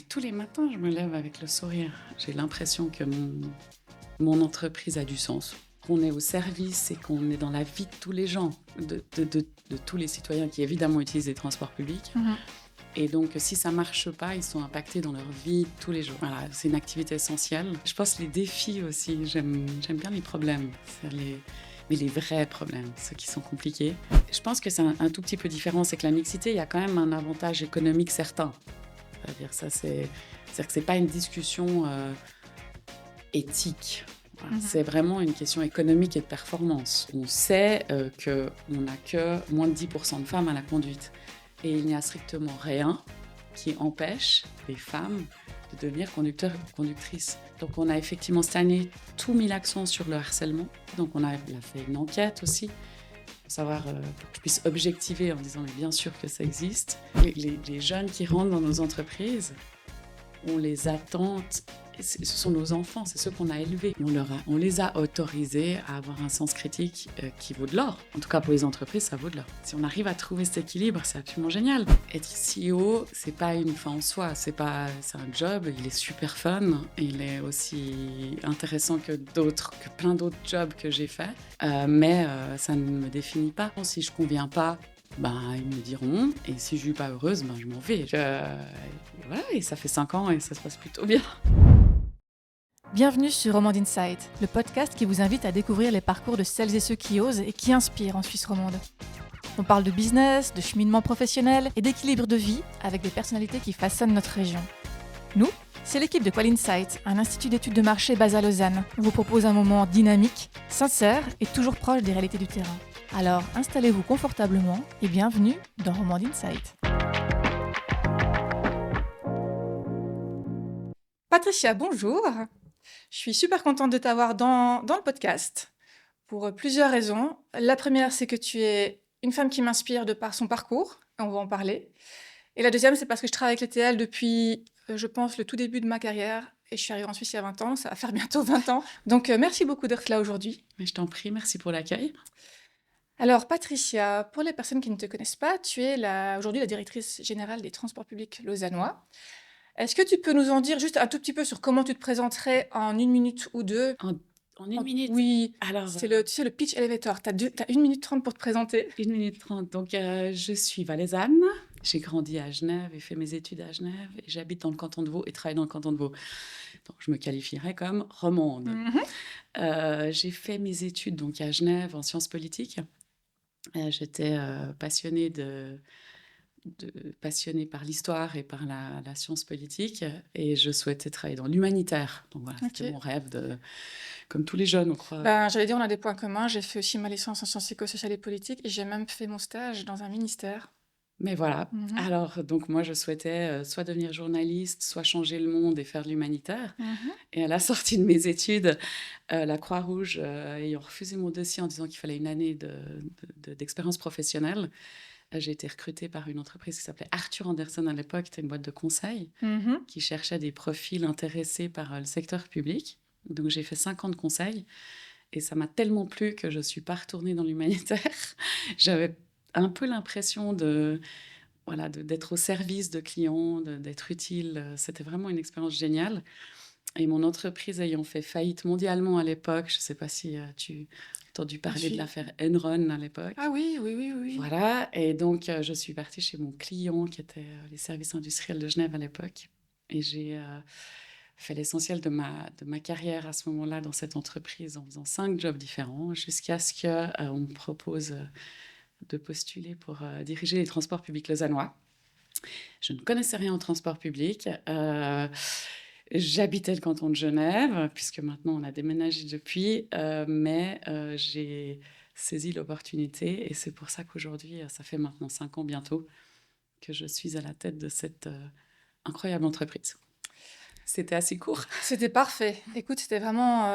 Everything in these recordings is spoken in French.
Tous les matins, je me lève avec le sourire. J'ai l'impression que mon entreprise a du sens, qu'on est au service et qu'on est dans la vie de tous les gens, de tous les citoyens qui évidemment utilisent les transports publics. Et donc, si ça ne marche pas, ils sont impactés dans leur vie tous les jours. Voilà, c'est une activité essentielle. Je pense les défis aussi, j'aime bien les problèmes, mais les vrais problèmes, ceux qui sont compliqués. Je pense que c'est un tout petit peu différent, c'est que la mixité, il y a quand même un avantage économique certain. C'est-à-dire que c'est pas une discussion éthique. Voilà. C'est vraiment une question économique et de performance. On sait qu'on n'a que moins de 10% de femmes à la conduite. Et il n'y a strictement rien qui empêche les femmes de devenir conducteurs ou conductrices. Donc on a effectivement cette année tout mis l'accent sur le harcèlement. Donc on a fait une enquête aussi pour savoir, pour que je puisse objectiver en disant mais bien sûr que ça existe. Les jeunes qui rentrent dans nos entreprises, on les attend, ce sont nos enfants, c'est ceux qu'on a élevés. On les a autorisés à avoir un sens critique qui vaut de l'or. En tout cas, pour les entreprises, ça vaut de l'or. Si on arrive à trouver cet équilibre, c'est absolument génial. Être CEO, c'est pas une fin en soi, c'est un job, il est super fun, il est aussi intéressant que plein d'autres jobs que j'ai faits, mais ça ne me définit pas. Si je conviens pas, ils me diront, et si je suis pas heureuse, je m'en vais. Voilà, et ça fait 5 ans et ça se passe plutôt bien. Bienvenue sur Romande Insight, le podcast qui vous invite à découvrir les parcours de celles et ceux qui osent et qui inspirent en Suisse romande. On parle de business, de cheminement professionnel et d'équilibre de vie avec des personnalités qui façonnent notre région. Nous, c'est l'équipe de Qual Insight, un institut d'études de marché basé à Lausanne. On vous propose un moment dynamique, sincère et toujours proche des réalités du terrain. Alors installez-vous confortablement et bienvenue dans Romande Insight. Patricia, bonjour. Je suis super contente de t'avoir dans le podcast pour plusieurs raisons. La première, c'est que tu es une femme qui m'inspire de par son parcours, et on va en parler. Et la deuxième, c'est parce que je travaille avec les TL depuis, je pense, le tout début de ma carrière. Et je suis arrivée en Suisse il y a 20 ans, ça va faire bientôt 20 ans. Donc merci beaucoup d'être là aujourd'hui. Mais je t'en prie, merci pour l'accueil. Alors Patricia, pour les personnes qui ne te connaissent pas, tu es aujourd'hui la directrice générale des transports publics lausannois. Est-ce que tu peux nous en dire juste un tout petit peu sur comment tu te présenterais en 1 minute ou 2? En 1 minute? Oui, Alors, c'est le pitch elevator. Tu as 1 minute 30 pour te présenter. 1 minute 30. Donc, je suis valaisanne. J'ai grandi à Genève et fait mes études à Genève. Et j'habite dans le canton de Vaud et travaille dans le canton de Vaud. Donc, je me qualifierais comme romande. J'ai fait mes études donc, à Genève en sciences politiques. J'étais passionnée passionnée par l'histoire et par la science politique, et je souhaitais travailler dans l'humanitaire. Donc voilà, c'était mon rêve, comme tous les jeunes, on croit. J'allais dire, on a des points communs. J'ai fait aussi ma licence en sciences éco-sociales et politiques et j'ai même fait mon stage dans un ministère. Mais voilà, alors donc moi je souhaitais soit devenir journaliste, soit changer le monde et faire de l'humanitaire. Et à la sortie de mes études, la Croix-Rouge ayant refusé mon dossier en disant qu'il fallait une année d'expérience professionnelle, j'ai été recrutée par une entreprise qui s'appelait Arthur Andersen à l'époque, c'était une boîte de conseil qui cherchait des profils intéressés par le secteur public. Donc j'ai fait 5 ans de conseil et ça m'a tellement plu que je ne suis pas retournée dans l'humanitaire. J'avais un peu l'impression d'être au service de clients, d'être utile. C'était vraiment une expérience géniale. Et mon entreprise ayant fait faillite mondialement à l'époque, je ne sais pas si tu as entendu parler de l'affaire Enron à l'époque. Ah oui. Voilà, et donc je suis partie chez mon client qui était les services industriels de Genève à l'époque. Et j'ai fait l'essentiel de ma carrière à ce moment-là dans cette entreprise en faisant 5 jobs différents jusqu'à ce qu'on me propose de postuler pour diriger les transports publics lausannois. Je ne connaissais rien au transport public. J'habitais le canton de Genève, puisque maintenant on a déménagé depuis, mais j'ai saisi l'opportunité et c'est pour ça qu'aujourd'hui, ça fait maintenant 5 ans bientôt, que je suis à la tête de cette incroyable entreprise. C'était assez court. C'était parfait. Écoute, c'était vraiment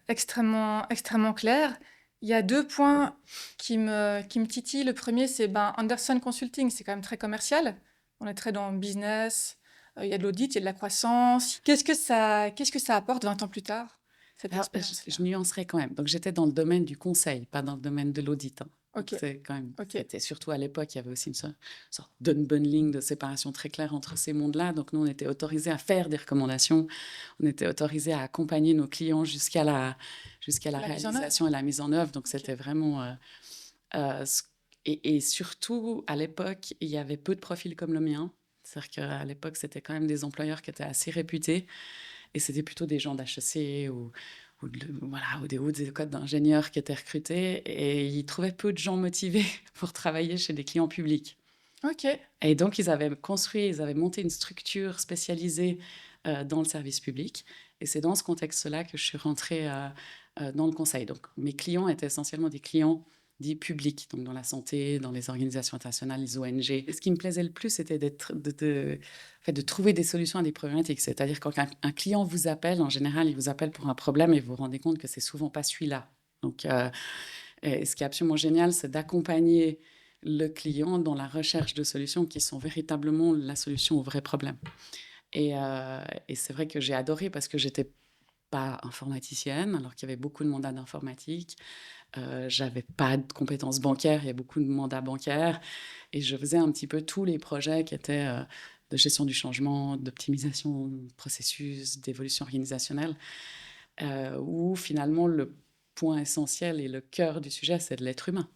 extrêmement, extrêmement clair. Il y a 2 points qui me titillent. Le premier, c'est Andersen Consulting, c'est quand même très commercial. On est très dans le business, il y a de l'audit, il y a de la croissance. Qu'est-ce que ça apporte 20 ans plus tard? cette Alors, expérience-là? je nuancerais quand même. Donc, j'étais dans le domaine du conseil, pas dans le domaine de l'audit. Donc, Ok, c'est quand même, ok. c'était surtout à l'époque, il y avait aussi une sorte d'unbundling, de séparation très claire entre ces mondes-là. Donc, nous, on était autorisés à faire des recommandations, on était autorisés à accompagner nos clients jusqu'à la La mise en œuvre. réalisation et la mise en œuvre. Donc, Ok. c'était vraiment... et surtout, à l'époque, il y avait peu de profils comme le mien. C'est-à-dire qu'à l'époque, c'était quand même des employeurs qui étaient assez réputés. Et c'était plutôt des gens d'HEC ou des hautes écoles d'ingénieurs qui étaient recrutés. Et ils trouvaient peu de gens motivés pour travailler chez des clients publics. Ok. Et donc, ils avaient monté une structure spécialisée dans le service public. Et c'est dans ce contexte-là que je suis rentrée dans le conseil. Donc, mes clients étaient essentiellement des clients dits publics, donc dans la santé, dans les organisations internationales, les ONG. Et ce qui me plaisait le plus, c'était de trouver des solutions à des problématiques. C'est-à-dire quand un client vous appelle, en général, il vous appelle pour un problème et vous vous rendez compte que c'est souvent pas celui-là. Donc, et ce qui est absolument génial, c'est d'accompagner le client dans la recherche de solutions qui sont véritablement la solution au vrai problème. Et c'est vrai que j'ai adoré parce que j'étais pas informaticienne, alors qu'il y avait beaucoup de mandats d'informatique. J'avais pas de compétences bancaires, il y a beaucoup de mandats bancaires. Et je faisais un petit peu tous les projets qui étaient de gestion du changement, d'optimisation de processus, d'évolution organisationnelle, où finalement le point essentiel et le cœur du sujet, c'est de l'être humain.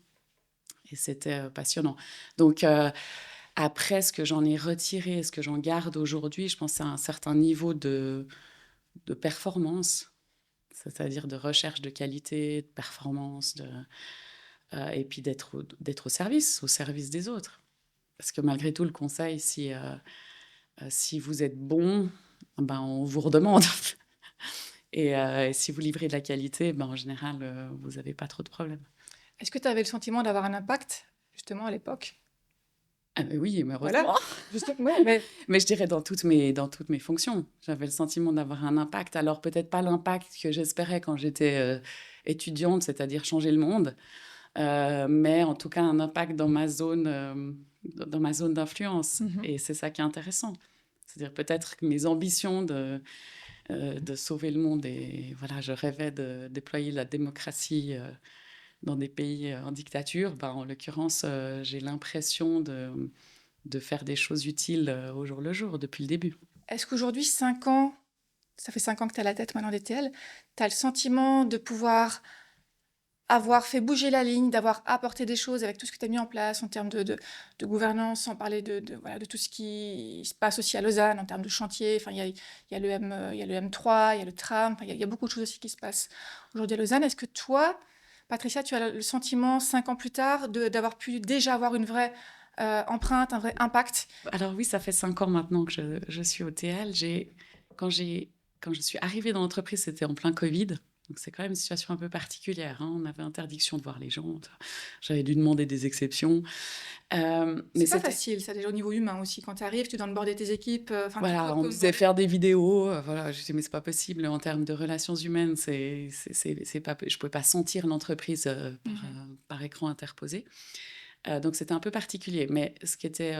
Et c'était passionnant. Donc, après, ce que j'en ai retiré, ce que j'en garde aujourd'hui, je pense à un certain niveau de performance, c'est-à-dire de recherche de qualité, de performance, et puis d'être au service des autres. Parce que malgré tout, le conseil, si vous êtes bon, ben, on vous redemande. Et si vous livrez de la qualité, ben, en général, vous n'avez pas trop de problèmes. Est-ce que tu avais le sentiment d'avoir un impact, justement, à l'époque? Ah, mais oui, mais Voilà. heureusement. Justement, ouais, mais Mais je dirais dans toutes mes fonctions. J'avais le sentiment d'avoir un impact. Alors peut-être pas l'impact que j'espérais quand j'étais étudiante, c'est-à-dire changer le monde, mais en tout cas un impact dans ma zone d'influence. Mhm. Et c'est ça qui est intéressant. C'est-à-dire peut-être que mes ambitions de sauver le monde, et voilà, je rêvais de déployer la démocratie dans des pays en dictature. Ben, en l'occurrence, j'ai l'impression de faire des choses utiles au jour le jour depuis le début. Est-ce qu'aujourd'hui, 5 ans, ça fait 5 ans que tu as la tête maintenant d'ETL, tu as le sentiment de pouvoir avoir fait bouger la ligne, d'avoir apporté des choses avec tout ce que tu as mis en place en termes de gouvernance, sans parler voilà, de tout ce qui se passe aussi à Lausanne en termes de chantier. Enfin, il y a il y a le M3, il y a le tram, enfin, il y a beaucoup de choses aussi qui se passent aujourd'hui à Lausanne. Est-ce que toi, Patricia, tu as le sentiment, 5 ans plus tard, d'avoir pu déjà avoir une vraie empreinte, un vrai impact? Alors oui, ça fait 5 ans maintenant que je suis au TL. Quand, quand je suis arrivée dans l'entreprise, c'était en plein Covid. Donc c'est quand même une situation un peu particulière, hein. On avait interdiction de voir les gens. J'avais dû demander des exceptions. Mais C'est pas c'était... facile, ça, déjà au niveau humain aussi. Quand tu arrives, tu dois border tes équipes, enfin, tu Voilà, dois on me disait onboarder. faire des vidéos. Voilà, je disais, mais c'est pas possible en termes de relations humaines. C'est pas, je pouvais pas sentir l'entreprise par écran interposé. Donc c'était un peu particulier. Mais ce qui était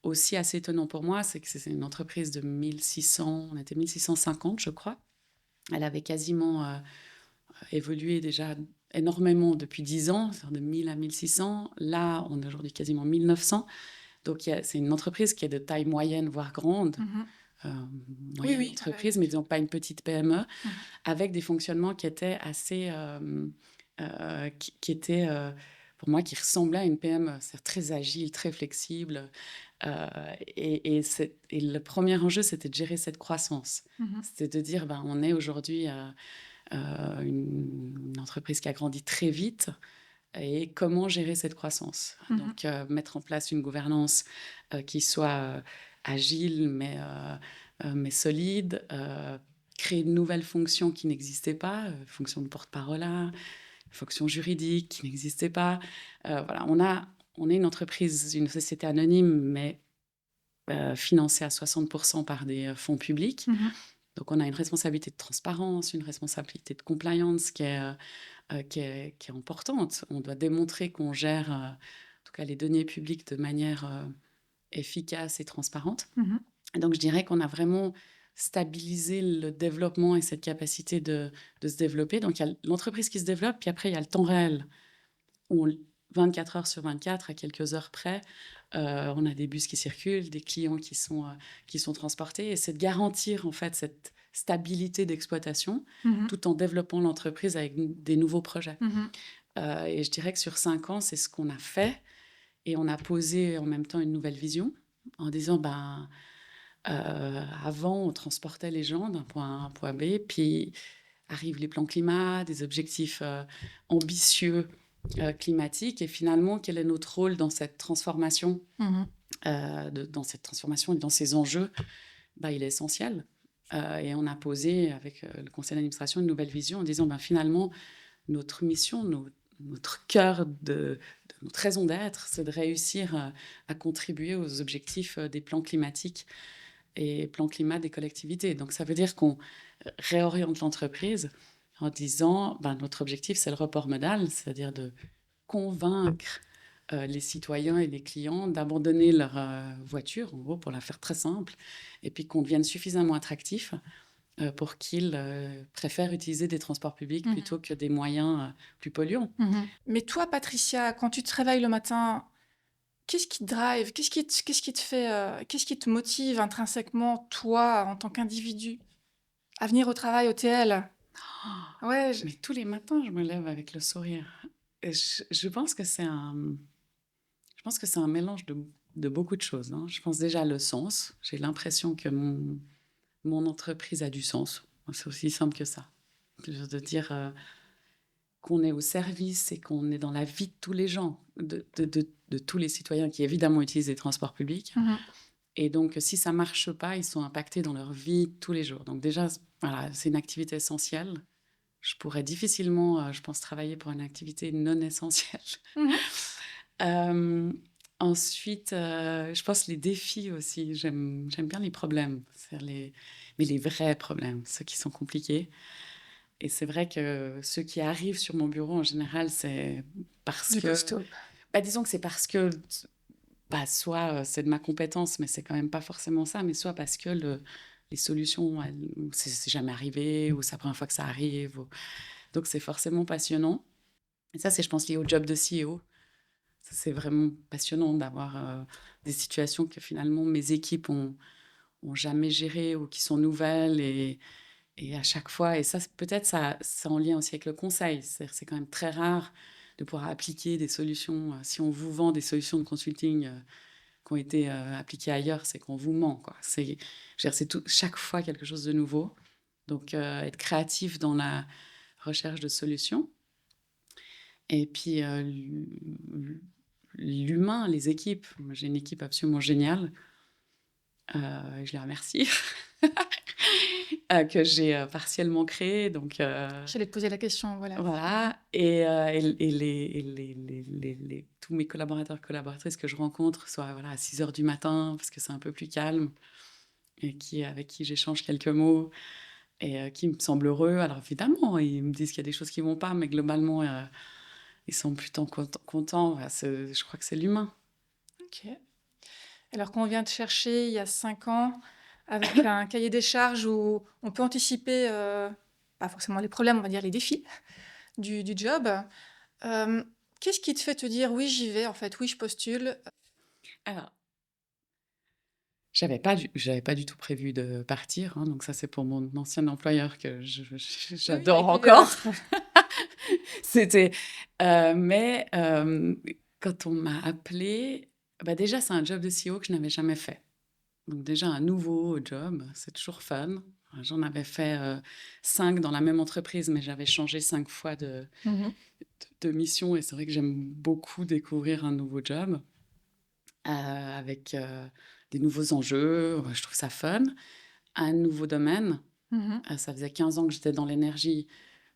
aussi assez étonnant pour moi, c'est que c'est une entreprise de 1600, on était 1650, je crois. Elle avait quasiment évolué déjà énormément depuis 10 ans, de 1000 à 1600. Là, on est aujourd'hui quasiment 1900. Donc, c'est une entreprise qui est de taille moyenne, voire grande. Mhm. Euh, Oui, moyenne oui. entreprise, mais disons pas une petite PME, Mhm. avec des fonctionnements qui étaient assez... qui étaient, pour moi, qui ressemblaient à une PME. C'est très agile, très flexible. Et le premier enjeu, c'était de gérer cette croissance. Mhm. C'était de dire, ben, on est aujourd'hui une entreprise qui a grandi très vite. Et comment gérer cette croissance? Mhm. Donc, mettre en place une gouvernance qui soit agile, mais solide. Créer de nouvelles fonctions qui n'existaient pas, fonction de porte-parole, fonction juridique qui n'existait pas. Voilà, on est une entreprise, une société anonyme, mais financée à 60% par des fonds publics. Mhm. Donc, on a une responsabilité de transparence, une responsabilité de compliance qui est importante. On doit démontrer qu'on gère, en tout cas, les deniers publics de manière efficace et transparente. Mhm. Et donc, je dirais qu'on a vraiment stabiliser le développement et cette capacité de se développer. Donc, il y a l'entreprise qui se développe, puis après, il y a le temps réel, où 24 heures sur 24, à quelques heures près, on a des bus qui circulent, des clients qui sont transportés, et c'est de garantir en fait cette stabilité d'exploitation tout en développant l'entreprise avec des nouveaux projets. Et je dirais que sur 5 ans, c'est ce qu'on a fait, et on a posé en même temps une nouvelle vision en disant, avant, on transportait les gens d'un point A à un point B, puis arrivent les plans climat, des objectifs ambitieux climatiques, et finalement, quel est notre rôle dans cette transformation, dans cette transformation et dans ces enjeux? Il est essentiel. Et on a posé avec le conseil d'administration une nouvelle vision en disant, finalement, notre mission, notre cœur de notre raison d'être, c'est de réussir à contribuer aux objectifs des plans climatiques et plan climat des collectivités. Donc, ça veut dire qu'on réoriente l'entreprise en disant, notre objectif, c'est le report modal, c'est-à-dire de convaincre les citoyens et les clients d'abandonner leur voiture, en gros, pour la faire très simple, et puis qu'on devienne suffisamment attractif pour qu'ils préfèrent utiliser des transports publics plutôt que des moyens plus polluants. Mais toi, Patricia, quand tu te réveilles le matin, qu'est-ce qui te drive? Qu'est-ce qui te fait, qu'est-ce qui te motive intrinsèquement, toi, en tant qu'individu, à venir au travail, au TL? Ouais, Mais tous les matins, je me lève avec le sourire. Et je pense que c'est un mélange de beaucoup de choses, hein. Je pense déjà le sens. J'ai l'impression que mon entreprise a du sens. C'est aussi simple que ça. De dire qu'on est au service et qu'on est dans la vie de tous les gens, de tous les citoyens qui évidemment utilisent les transports publics. Et donc, si ça ne marche pas, ils sont impactés dans leur vie tous les jours. Donc déjà, voilà, c'est une activité essentielle. Je pourrais difficilement, je pense, travailler pour une activité non essentielle. Ensuite, je pense les défis aussi. J'aime bien les problèmes, mais les vrais problèmes, ceux qui sont compliqués. Et c'est vrai que ceux qui arrivent sur mon bureau, en général, c'est parce du que... costaud. disons que c'est parce que... soit c'est de ma compétence, mais c'est quand même pas forcément ça, mais soit parce que les solutions, c'est jamais arrivé, ou c'est la première fois que ça arrive. Donc, c'est forcément passionnant. Et ça, c'est, je pense, lié au job de CEO. C'est vraiment passionnant d'avoir des situations que finalement mes équipes ont jamais gérées ou qui sont nouvelles, et à chaque fois, et ça, peut-être ça en lien aussi avec le conseil. C'est quand même très rare de pouvoir appliquer des solutions. Si on vous vend des solutions de consulting qui ont été appliquées ailleurs, c'est qu'on vous ment, quoi. C'est chaque fois quelque chose de nouveau. Donc, être créatif dans la recherche de solutions. Et puis, l'humain, les équipes. Moi, j'ai une équipe absolument géniale. Je les remercie. Que j'ai partiellement créée. Donc, J'allais te poser la question, voilà. voilà. Et tous mes collaborateurs, collaboratrices que je rencontre, soit voilà, à 6 heures du matin, parce que c'est un peu plus calme, et avec qui j'échange quelques mots, et qui me semblent heureux. Alors évidemment, ils me disent qu'il y a des choses qui ne vont pas, mais globalement, ils sont plutôt contents. Voilà, je crois que c'est l'humain. Ok. Alors qu'on vient de chercher il y a 5 ans, avec un cahier des charges où on peut anticiper, pas forcément les problèmes, on va dire les défis du job. Qu'est-ce qui te fait te dire oui, j'y vais, en fait, oui, je postule? Alors, j'avais pas du tout prévu de partir, hein, donc ça, c'est pour mon ancien employeur que j'adore Oui, encore. C'était, mais quand on m'a appelée, déjà, c'est un job de CEO que je n'avais jamais fait. Donc déjà, un nouveau job, c'est toujours fun. J'en avais fait 5 dans la même entreprise, mais j'avais changé 5 fois de mission, et c'est vrai que j'aime beaucoup découvrir un nouveau job avec des nouveaux enjeux. Je trouve ça fun. Un nouveau domaine. Ça faisait 15 ans que j'étais dans l'énergie.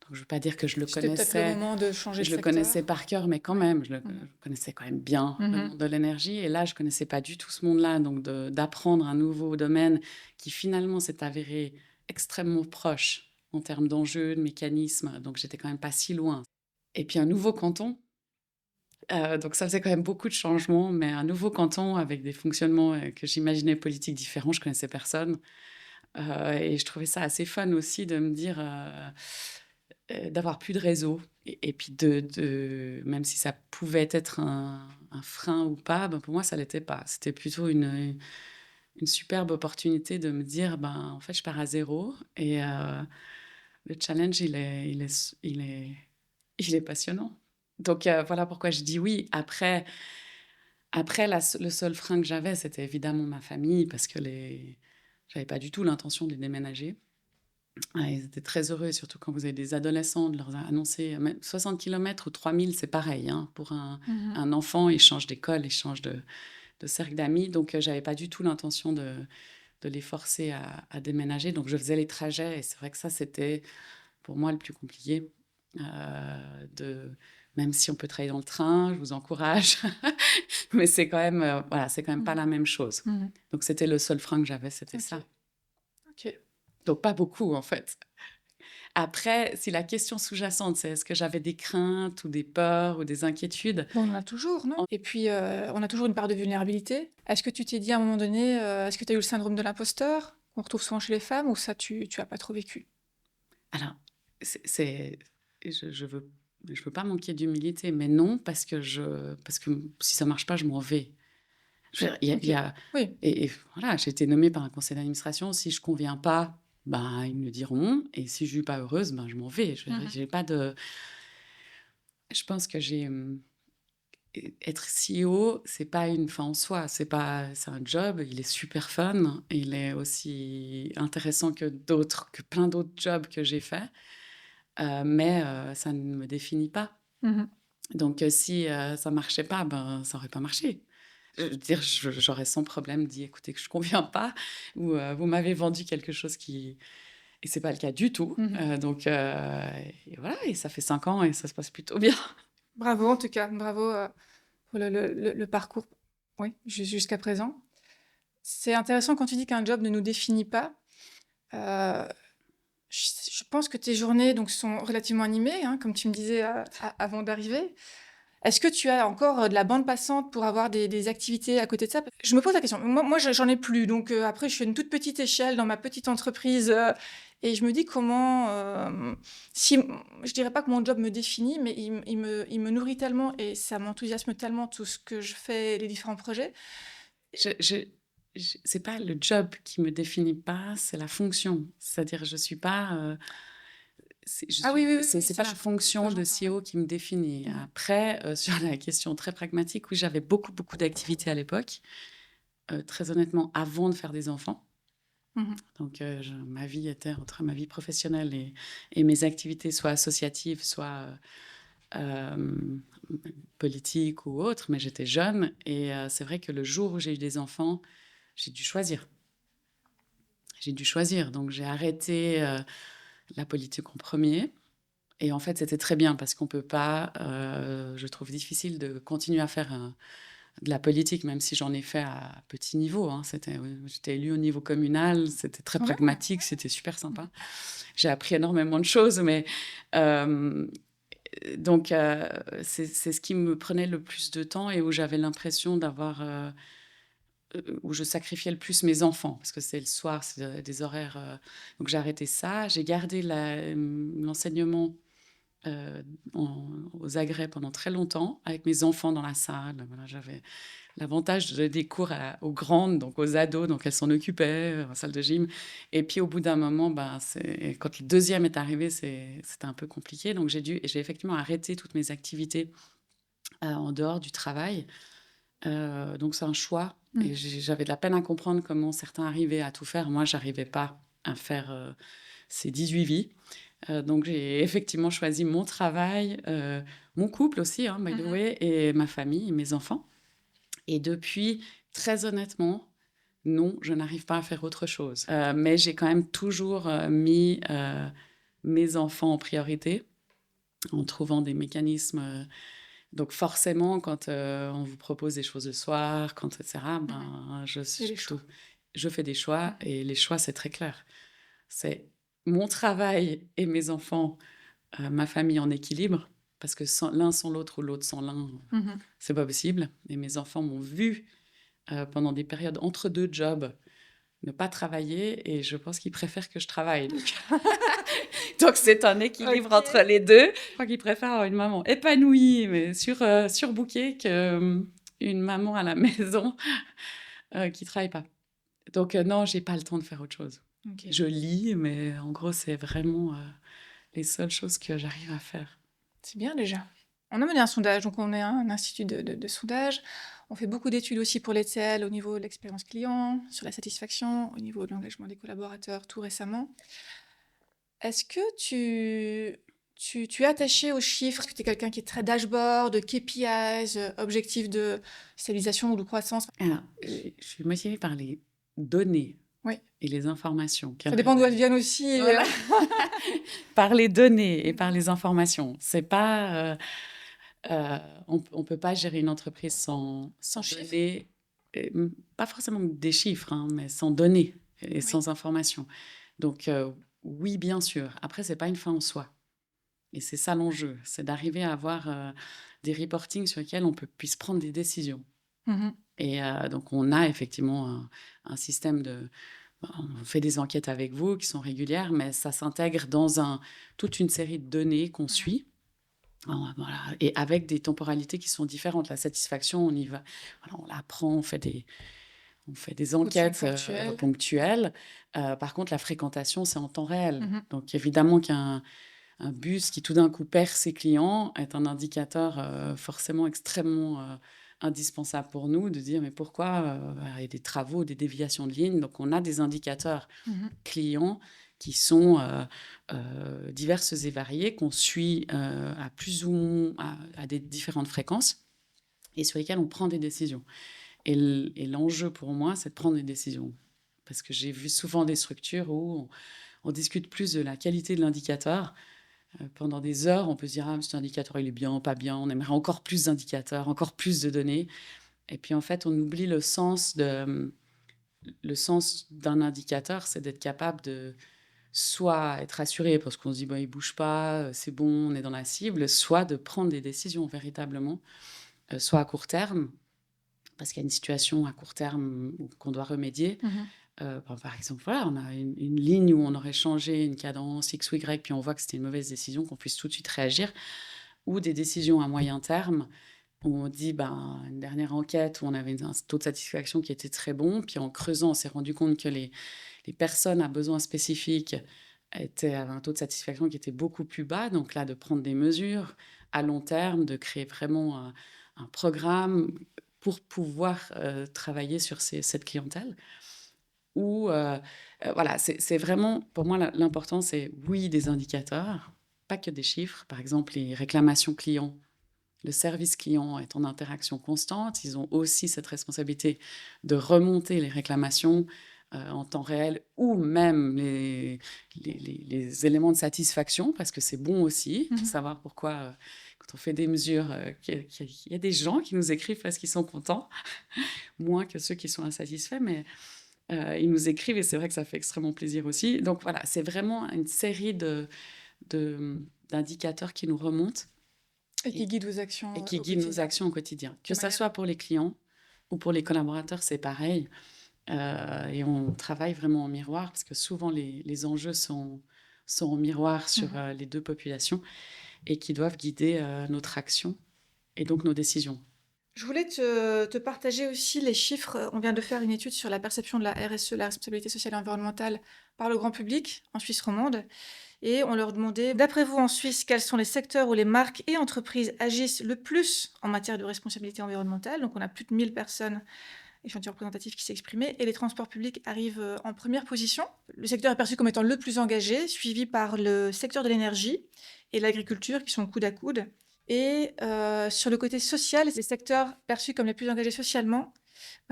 Donc, je ne veux pas dire que je le C'était peut-être le connaissais. moment de changer de Je le secteur. connaissais par cœur, mais quand même, je connaissais quand même bien le monde de l'énergie. Et là, je ne connaissais pas du tout ce monde-là. Donc, d'apprendre un nouveau domaine qui finalement s'est avéré extrêmement proche en termes d'enjeux, de mécanismes. Donc, j'étais quand même pas si loin. Et puis, un nouveau canton. Donc, ça faisait quand même beaucoup de changements, mais un nouveau canton avec des fonctionnements que j'imaginais politiques différents. Je connaissais personne. Et je trouvais ça assez fun aussi de me dire, d'avoir plus de réseau et puis même si ça pouvait être un frein ou pas, ben, pour moi, ça l'était pas. C'était plutôt une superbe opportunité de me dire: «Ben, en fait, je pars à zéro et le challenge, il est passionnant». Donc voilà pourquoi je dis oui. Après le seul frein que j'avais, c'était évidemment ma famille parce que j'avais pas du tout l'intention de les déménager. Ils étaient très heureux, surtout quand vous avez des adolescents, de leur annoncer même 60 kilomètres ou 3000, c'est pareil, hein, pour Mhm. un enfant, il change d'école, il change de cercle d'amis. Donc, j'avais pas du tout l'intention de les forcer à déménager. Donc, je faisais les trajets et c'est vrai que ça, c'était pour moi le plus compliqué. Même si on peut travailler dans le train, je vous encourage, mais c'est quand même, voilà, c'est quand même pas la même chose. Mhm. Donc, c'était le seul frein que j'avais, c'était Ok. ça. Ok. Donc, pas beaucoup, en fait. Après, si la question sous-jacente, c'est est-ce que j'avais des craintes ou des peurs ou des inquiétudes? Bon, on en a toujours, non? En Et puis, on a toujours une part de vulnérabilité. Est-ce que tu t'es dit à un moment donné, est-ce que tu as eu le syndrome de l'imposteur, qu'on retrouve souvent chez les femmes, ou ça, tu as pas trop vécu? Alors, c'est je veux pas manquer d'humilité, mais non, parce que si ça marche pas, je m'en vais. Je veux dire, il y Ok. a Oui. et voilà, j'ai été nommée par un conseil d'administration. Si je conviens pas, ben, ils me le diront et si je suis pas heureuse, ben, je m'en vais. Je veux dire, Mhm. j'ai pas de je pense que être CEO, c'est pas une fin en soi, c'est un job, il est super fun, il est aussi intéressant que plein d'autres jobs que j'ai faits, mais ça ne me définit pas. Mhm. Donc si, ça marchait pas, ben, ça aurait pas marché. Je veux dire, j'aurais sans problème dit: «Écoutez, que je conviens pas» ou «Vous m'avez vendu quelque chose qui» et c'est pas le cas du tout, Mhm. donc et voilà et ça fait 5 ans et ça se passe plutôt bien. Bravo, en tout cas, bravo pour le parcours, oui, jusqu'à présent. C'est intéressant quand tu dis qu'un job ne nous définit pas. Euh, je pense que tes journées donc sont relativement animées, hein, comme tu me disais avant d'arriver. Est-ce que tu as encore de la bande passante pour avoir des activités à côté de ça? Je me pose la question. Moi, j'en ai plus. Donc, après, je suis à une toute petite échelle dans ma petite entreprise. Et je me dis comment... si, je dirais pas que mon job me définit, mais il me nourrit tellement et ça m'enthousiasme tellement tout ce que je fais, les différents projets. C'est pas le job qui me définit pas, c'est la fonction. C'est-à-dire je suis pas, Ah oui, oui, oui, oui, c'est pas la ça fonction de j'entends, ouais. CEO qui me définit. Mhm. Après, sur la question très pragmatique, oui, j'avais beaucoup, beaucoup d'activités à l'époque, très honnêtement, avant de faire des enfants. Mhm. Donc ma vie était entre ma vie professionnelle et mes activités, soit associatives, soit, hem, politiques ou autres, mais j'étais jeune et c'est vrai que le jour où j'ai eu des enfants, j'ai dû choisir. J'ai dû choisir, donc j'ai arrêté, la politique en premier. Et en fait, c'était très bien parce qu'on peut pas, je trouve difficile de continuer à faire, de la politique, même si j'en ai fait à petit niveau, hein. J'étais élue au niveau communal, c'était très Quand même. pragmatique, c'était super sympa. J'ai appris énormément de choses, mais hem, donc c'est ce qui me prenait le plus de temps et où j'avais l'impression d'avoir, où je sacrifiais le plus mes enfants parce que c'est le soir, c'est des horaires, donc j'ai arrêté ça. J'ai gardé l'enseignement, heu, aux agrès pendant très longtemps avec mes enfants dans la salle. Voilà, j'avais l'avantage de des cours aux grandes, donc aux ados, donc elles s'en occupaient, en salle de gym et puis au bout d'un moment, ben, quand le deuxième est arrivé, c'était un peu compliqué donc j'ai effectivement arrêté toutes mes activités, en dehors du travail. Donc c'est un choix et Mhm. j'avais de la peine à comprendre comment certains arrivaient à tout faire. Moi, j'arrivais pas à faire, ces 18 vies. Donc j'ai effectivement choisi mon travail, mon couple aussi, hein, by the Mhm. way et ma famille et mes enfants et depuis, très honnêtement, non, je n'arrive pas à faire autre chose. Mais j'ai quand même toujours, mis, mes enfants en priorité en trouvant des mécanismes, donc forcément, quand, on vous propose des choses le soir, quand et cetera, Mhm. ben, Et les choix. je fais des choix Mhm. et les choix, c'est très clair. C'est mon travail et mes enfants, ma famille en équilibre, parce que sans l'un sans l'autre ou l'autre sans l'un, Mhm. c'est pas possible et mes enfants m'ont vu pendant des périodes entre 2 jobs, ne pas travailler et je pense qu'ils préfèrent que je travaille. Donc c'est un équilibre entre les deux. Je crois qu'ils préfèrent avoir une maman épanouie, mais surbookée, qu'une maman à la maison qui ne travaille pas. Donc non, j'ai pas le temps de faire autre chose. Ok. Je lis, mais en gros, c'est vraiment les seules choses que j'arrive à faire. C'est bien déjà. On a mené un sondage, donc on est un institut de sondage. On fait beaucoup d'études aussi pour les TL au niveau de l'expérience client, sur la satisfaction, au niveau de l'engagement des collaborateurs tout récemment. Est-ce que tu es attaché aux chiffres? Est-ce que tu es quelqu'un qui est très dashboard, de KPIs, objectifs de stabilisation ou de croissance? Alors, je suis motivée par les données Oui. et les informations. Ça dépend d'où elles viennent aussi. Voilà. Par les données et par les informations. C'est pas... on ne peut pas gérer une entreprise sans données, pas forcément des chiffres, hein, mais sans données et sans informations. Donc, oui, bien sûr. Après, ce n'est pas une fin en soi. Et c'est ça l'enjeu, c'est d'arriver à avoir des reportings sur lesquels puisse prendre des décisions. Mhm. Et donc, on a effectivement un système de... On fait des enquêtes avec vous qui sont régulières, mais ça s'intègre dans toute une série de données qu'on suit. Voilà. Et avec des temporalités qui sont différentes. La satisfaction, on y va, voilà, on l'apprend, on fait des enquêtes ponctuelles. Par contre, la fréquentation, c'est en temps réel. Mhm. Donc, évidemment qu'un bus qui tout d'un coup perd ses clients est un indicateur forcément extrêmement indispensable pour nous de dire mais pourquoi il y a des travaux, des déviations de ligne. Donc, on a des indicateurs clients qui sont diverses et variées, qu'on suit à plus ou moins à des différentes fréquences et sur lesquelles on prend des décisions. Et l'enjeu pour moi, c'est de prendre des décisions. Parce que j'ai vu souvent des structures où on discute plus de la qualité de l'indicateur. Pendant des heures, on peut se dire « Ah, cet indicateur, il est bien, pas bien. On aimerait encore plus d'indicateurs, encore plus de données. » Et puis, en fait, on oublie le sens d'un indicateur, c'est d'être capable de soit être assuré parce qu'on se dit il bouge pas, c'est bon, on est dans la cible, soit de prendre des décisions véritablement, soit à court terme, parce qu'il y a une situation à court terme qu'on doit remédier. Par exemple, voilà, on a une ligne où on aurait changé une cadence X ou Y, puis on voit que c'était une mauvaise décision, qu'on puisse tout de suite réagir, ou des décisions à moyen terme, où on dit, une dernière enquête où on avait un taux de satisfaction qui était très bon, puis en creusant, on s'est rendu compte que les personnes à besoins spécifiques avaient un taux de satisfaction qui était beaucoup plus bas. Donc là, de prendre des mesures à long terme, de créer vraiment un programme pour pouvoir travailler sur cette clientèle. Voilà, c'est vraiment, pour moi, l'important, c'est oui, des indicateurs, pas que des chiffres. Par exemple, les réclamations clients. Le service client est en interaction constante. Ils ont aussi cette responsabilité de remonter les réclamations en temps réel ou même les éléments de satisfaction, parce que c'est bon aussi de savoir pourquoi, quand on fait des mesures, qu'il y a des gens qui nous écrivent parce qu'ils sont contents, moins que ceux qui sont insatisfaits, mais ils nous écrivent et c'est vrai que ça fait extrêmement plaisir aussi. Donc voilà, c'est vraiment une série d'indicateurs qui nous remontent. Et qui guident vos actions. Et qui guident nos actions au quotidien. Que ça soit pour les clients ou pour les collaborateurs, c'est pareil. Et on travaille vraiment en miroir parce que souvent les enjeux sont en miroir sur les deux populations et qui doivent guider notre action et donc nos décisions. Je voulais te partager aussi les chiffres. On vient de faire une étude sur la perception de la RSE, la responsabilité sociale et environnementale, par le grand public en Suisse romande. Et on leur demandait, d'après vous en Suisse, quels sont les secteurs où les marques et entreprises agissent le plus en matière de responsabilité environnementale. Donc on a plus de 1000 personnes, échantillon représentatif, qui s'exprimaient. Et les transports publics arrivent en première position. Le secteur est perçu comme étant le plus engagé, suivi par le secteur de l'énergie et l'agriculture, qui sont coude à coude. Et sur le côté social, les secteurs perçus comme les plus engagés socialement,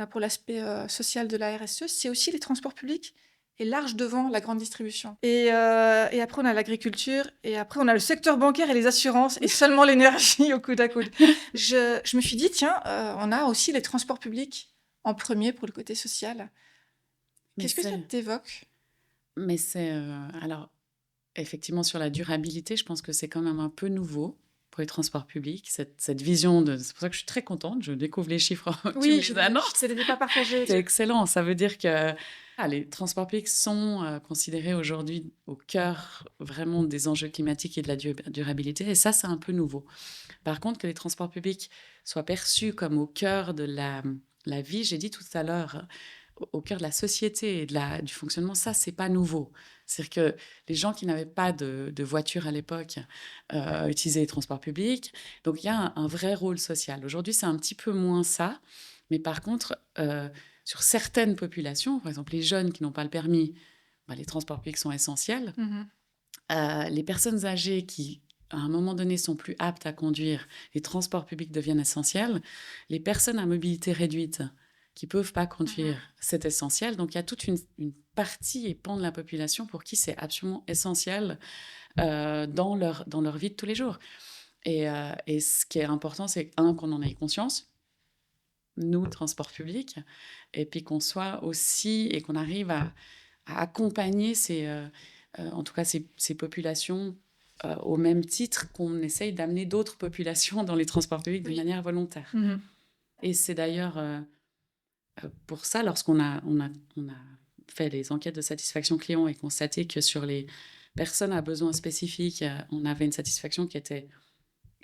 pour l'aspect social de la RSE, c'est aussi les transports publics et large devant la grande distribution. Et après, on a l'agriculture, et après, on a le secteur bancaire et les assurances, et seulement l'énergie au coude à coude. Je me suis dit, tiens, on a aussi les transports publics en premier pour le côté social. Qu'est-ce que ça t'évoque ? Mais c'est... alors, effectivement, sur la durabilité, je pense que c'est quand même un peu nouveau pour les transports publics, cette vision de... C'est pour ça que je suis très contente, je découvre les chiffres. Oui, je ne t'ai pas partagé. C'est excellent, ça veut dire que Les transports publics sont considérés aujourd'hui au cœur vraiment des enjeux climatiques et de la durabilité, et ça, c'est un peu nouveau. Par contre, que les transports publics soient perçus comme au cœur de la vie, j'ai dit tout à l'heure, au cœur de la société et du fonctionnement, ça, c'est pas nouveau. C'est-à-dire que les gens qui n'avaient pas de voiture à l'époque utilisaient les transports publics. Donc, il y a un vrai rôle social. Aujourd'hui, c'est un petit peu moins ça. Mais par contre, sur certaines populations, par exemple les jeunes qui n'ont pas le permis, les transports publics sont essentiels. Les personnes âgées qui, à un moment donné, sont plus aptes à conduire, les transports publics deviennent essentiels. Les personnes à mobilité réduite qui ne peuvent pas conduire, c'est essentiel. Donc, il y a toute une partie et pan de la population pour qui c'est absolument essentiel dans leur vie de tous les jours. Et ce qui est important, c'est qu'on en ait conscience, nous, transport public, et puis qu'on soit aussi, et qu'on arrive à accompagner en tout cas ces populations au même titre qu'on essaye d'amener d'autres populations dans les transports publics de manière volontaire. Et c'est d'ailleurs pour ça, lorsqu'on a fait les enquêtes de satisfaction client et constaté que sur les personnes à besoins spécifiques, on avait une satisfaction qui était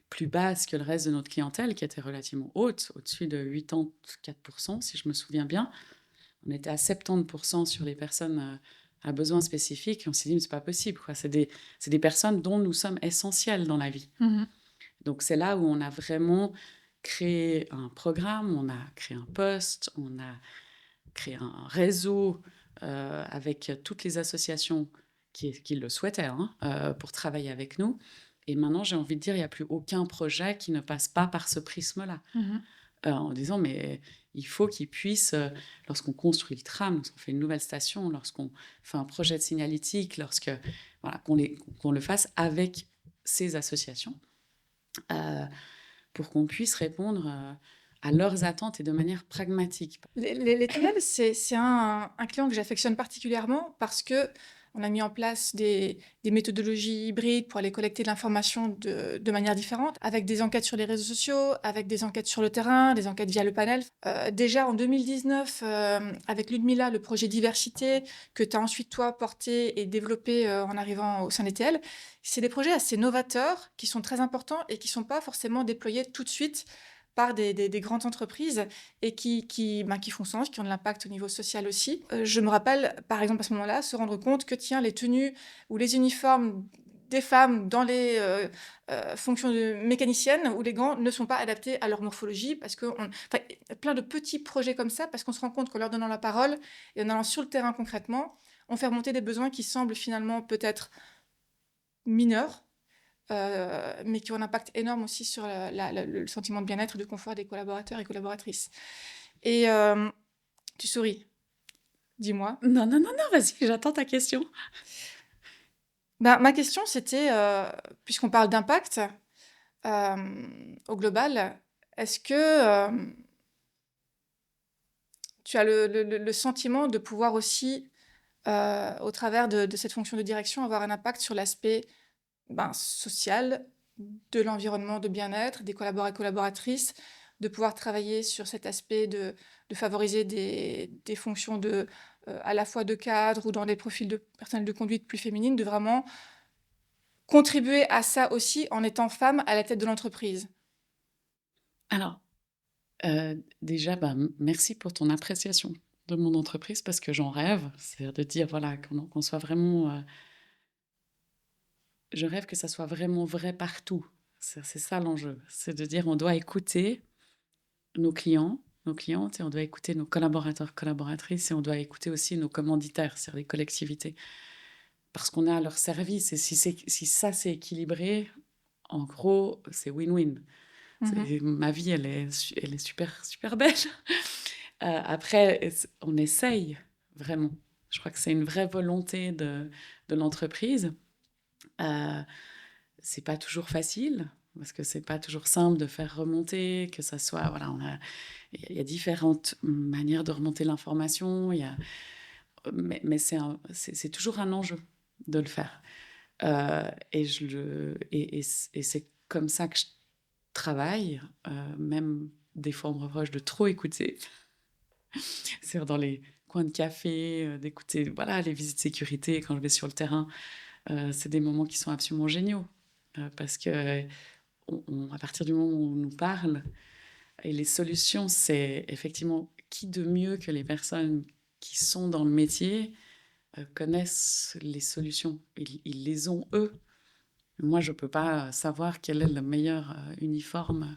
plus basse que le reste de notre clientèle, qui était relativement haute, au-dessus de 84%, si je me souviens bien. On était à 70% sur les personnes à besoins spécifiques, et on s'est dit, mais c'est pas possible, quoi. C'est des personnes dont nous sommes essentiels dans la vie. Donc, c'est là où on a vraiment créé un programme, on a créé un poste, on a créé un réseau avec toutes les associations qui le souhaitaient pour travailler avec nous. Et maintenant, j'ai envie de dire, il n'y a plus aucun projet qui ne passe pas par ce prisme-là. En disant, mais il faut qu'ils puissent, lorsqu'on construit le tram, lorsqu'on fait une nouvelle station, lorsqu'on fait un projet de signalétique, qu'on le fasse avec ces associations pour qu'on puisse répondre à leurs attentes et de manière pragmatique. Les tunnels, c'est un client que j'affectionne particulièrement parce que on a mis en place des méthodologies hybrides pour aller collecter de l'information de manière différente, avec des enquêtes sur les réseaux sociaux, avec des enquêtes sur le terrain, des enquêtes via le panel. Déjà en 2019, avec Ludmilla, le projet diversité que tu as ensuite toi porté et développé en arrivant au sein d'ETL, c'est des projets assez novateurs qui sont très importants et qui ne sont pas forcément déployés tout de suite par des grandes entreprises et qui font sens, qui ont de l'impact au niveau social aussi. Je me rappelle, par exemple, à ce moment-là, se rendre compte que, tiens, les tenues ou les uniformes des femmes dans les fonctions de mécaniciennes ou les gants ne sont pas adaptés à leur morphologie parce que plein de petits projets comme ça, parce qu'on se rend compte qu'en leur donnant la parole et en allant sur le terrain concrètement, on fait remonter des besoins qui semblent finalement peut-être mineurs, mais qui ont un impact énorme aussi sur le sentiment de bien-être et de confort des collaborateurs et collaboratrices. Et tu souris. Dis-moi. Non, vas-y, j'attends ta question. Ma question, c'était, puisqu'on parle d'impact au global, est-ce que tu as le sentiment de pouvoir aussi, au travers de cette fonction de direction, avoir un impact sur l'aspect social, de l'environnement de bien-être, des collaborateurs et collaboratrices, de pouvoir travailler sur cet aspect de favoriser des fonctions à la fois de cadre ou dans des profils de personnel de conduite plus féminines, de vraiment contribuer à ça aussi en étant femme à la tête de l'entreprise? Alors, déjà, merci pour ton appréciation de mon entreprise parce que j'en rêve. C'est-à-dire de dire, voilà, qu'on soit vraiment... je rêve que ça soit vraiment vrai partout. C'est ça l'enjeu. C'est de dire, on doit écouter nos clients, nos clientes, et on doit écouter nos collaborateurs, collaboratrices, et on doit écouter aussi nos commanditaires, c'est-à-dire les collectivités. Parce qu'on est à leur service. Et si ça, c'est équilibré, en gros, c'est win-win. Ma vie, elle est super, super belle. Après, on essaye vraiment. Je crois que c'est une vraie volonté de l'entreprise. C'est pas toujours facile parce que c'est pas toujours simple de faire remonter, que ça soit voilà, il y a différentes manières de remonter l'information. Mais c'est toujours un enjeu de le faire. Et c'est comme ça que je travaille, même des fois on me reproche de trop écouter. C'est-à-dire dans les coin de café, d'écouter voilà, les visites sécurité quand je vais sur le terrain. C'est des moments qui sont absolument géniaux parce que à partir du moment où on nous parle, et les solutions, c'est effectivement qui de mieux que les personnes qui sont dans le métier connaissent les solutions. Ils les ont eux. Moi, je ne peux pas savoir quel est le meilleur uniforme.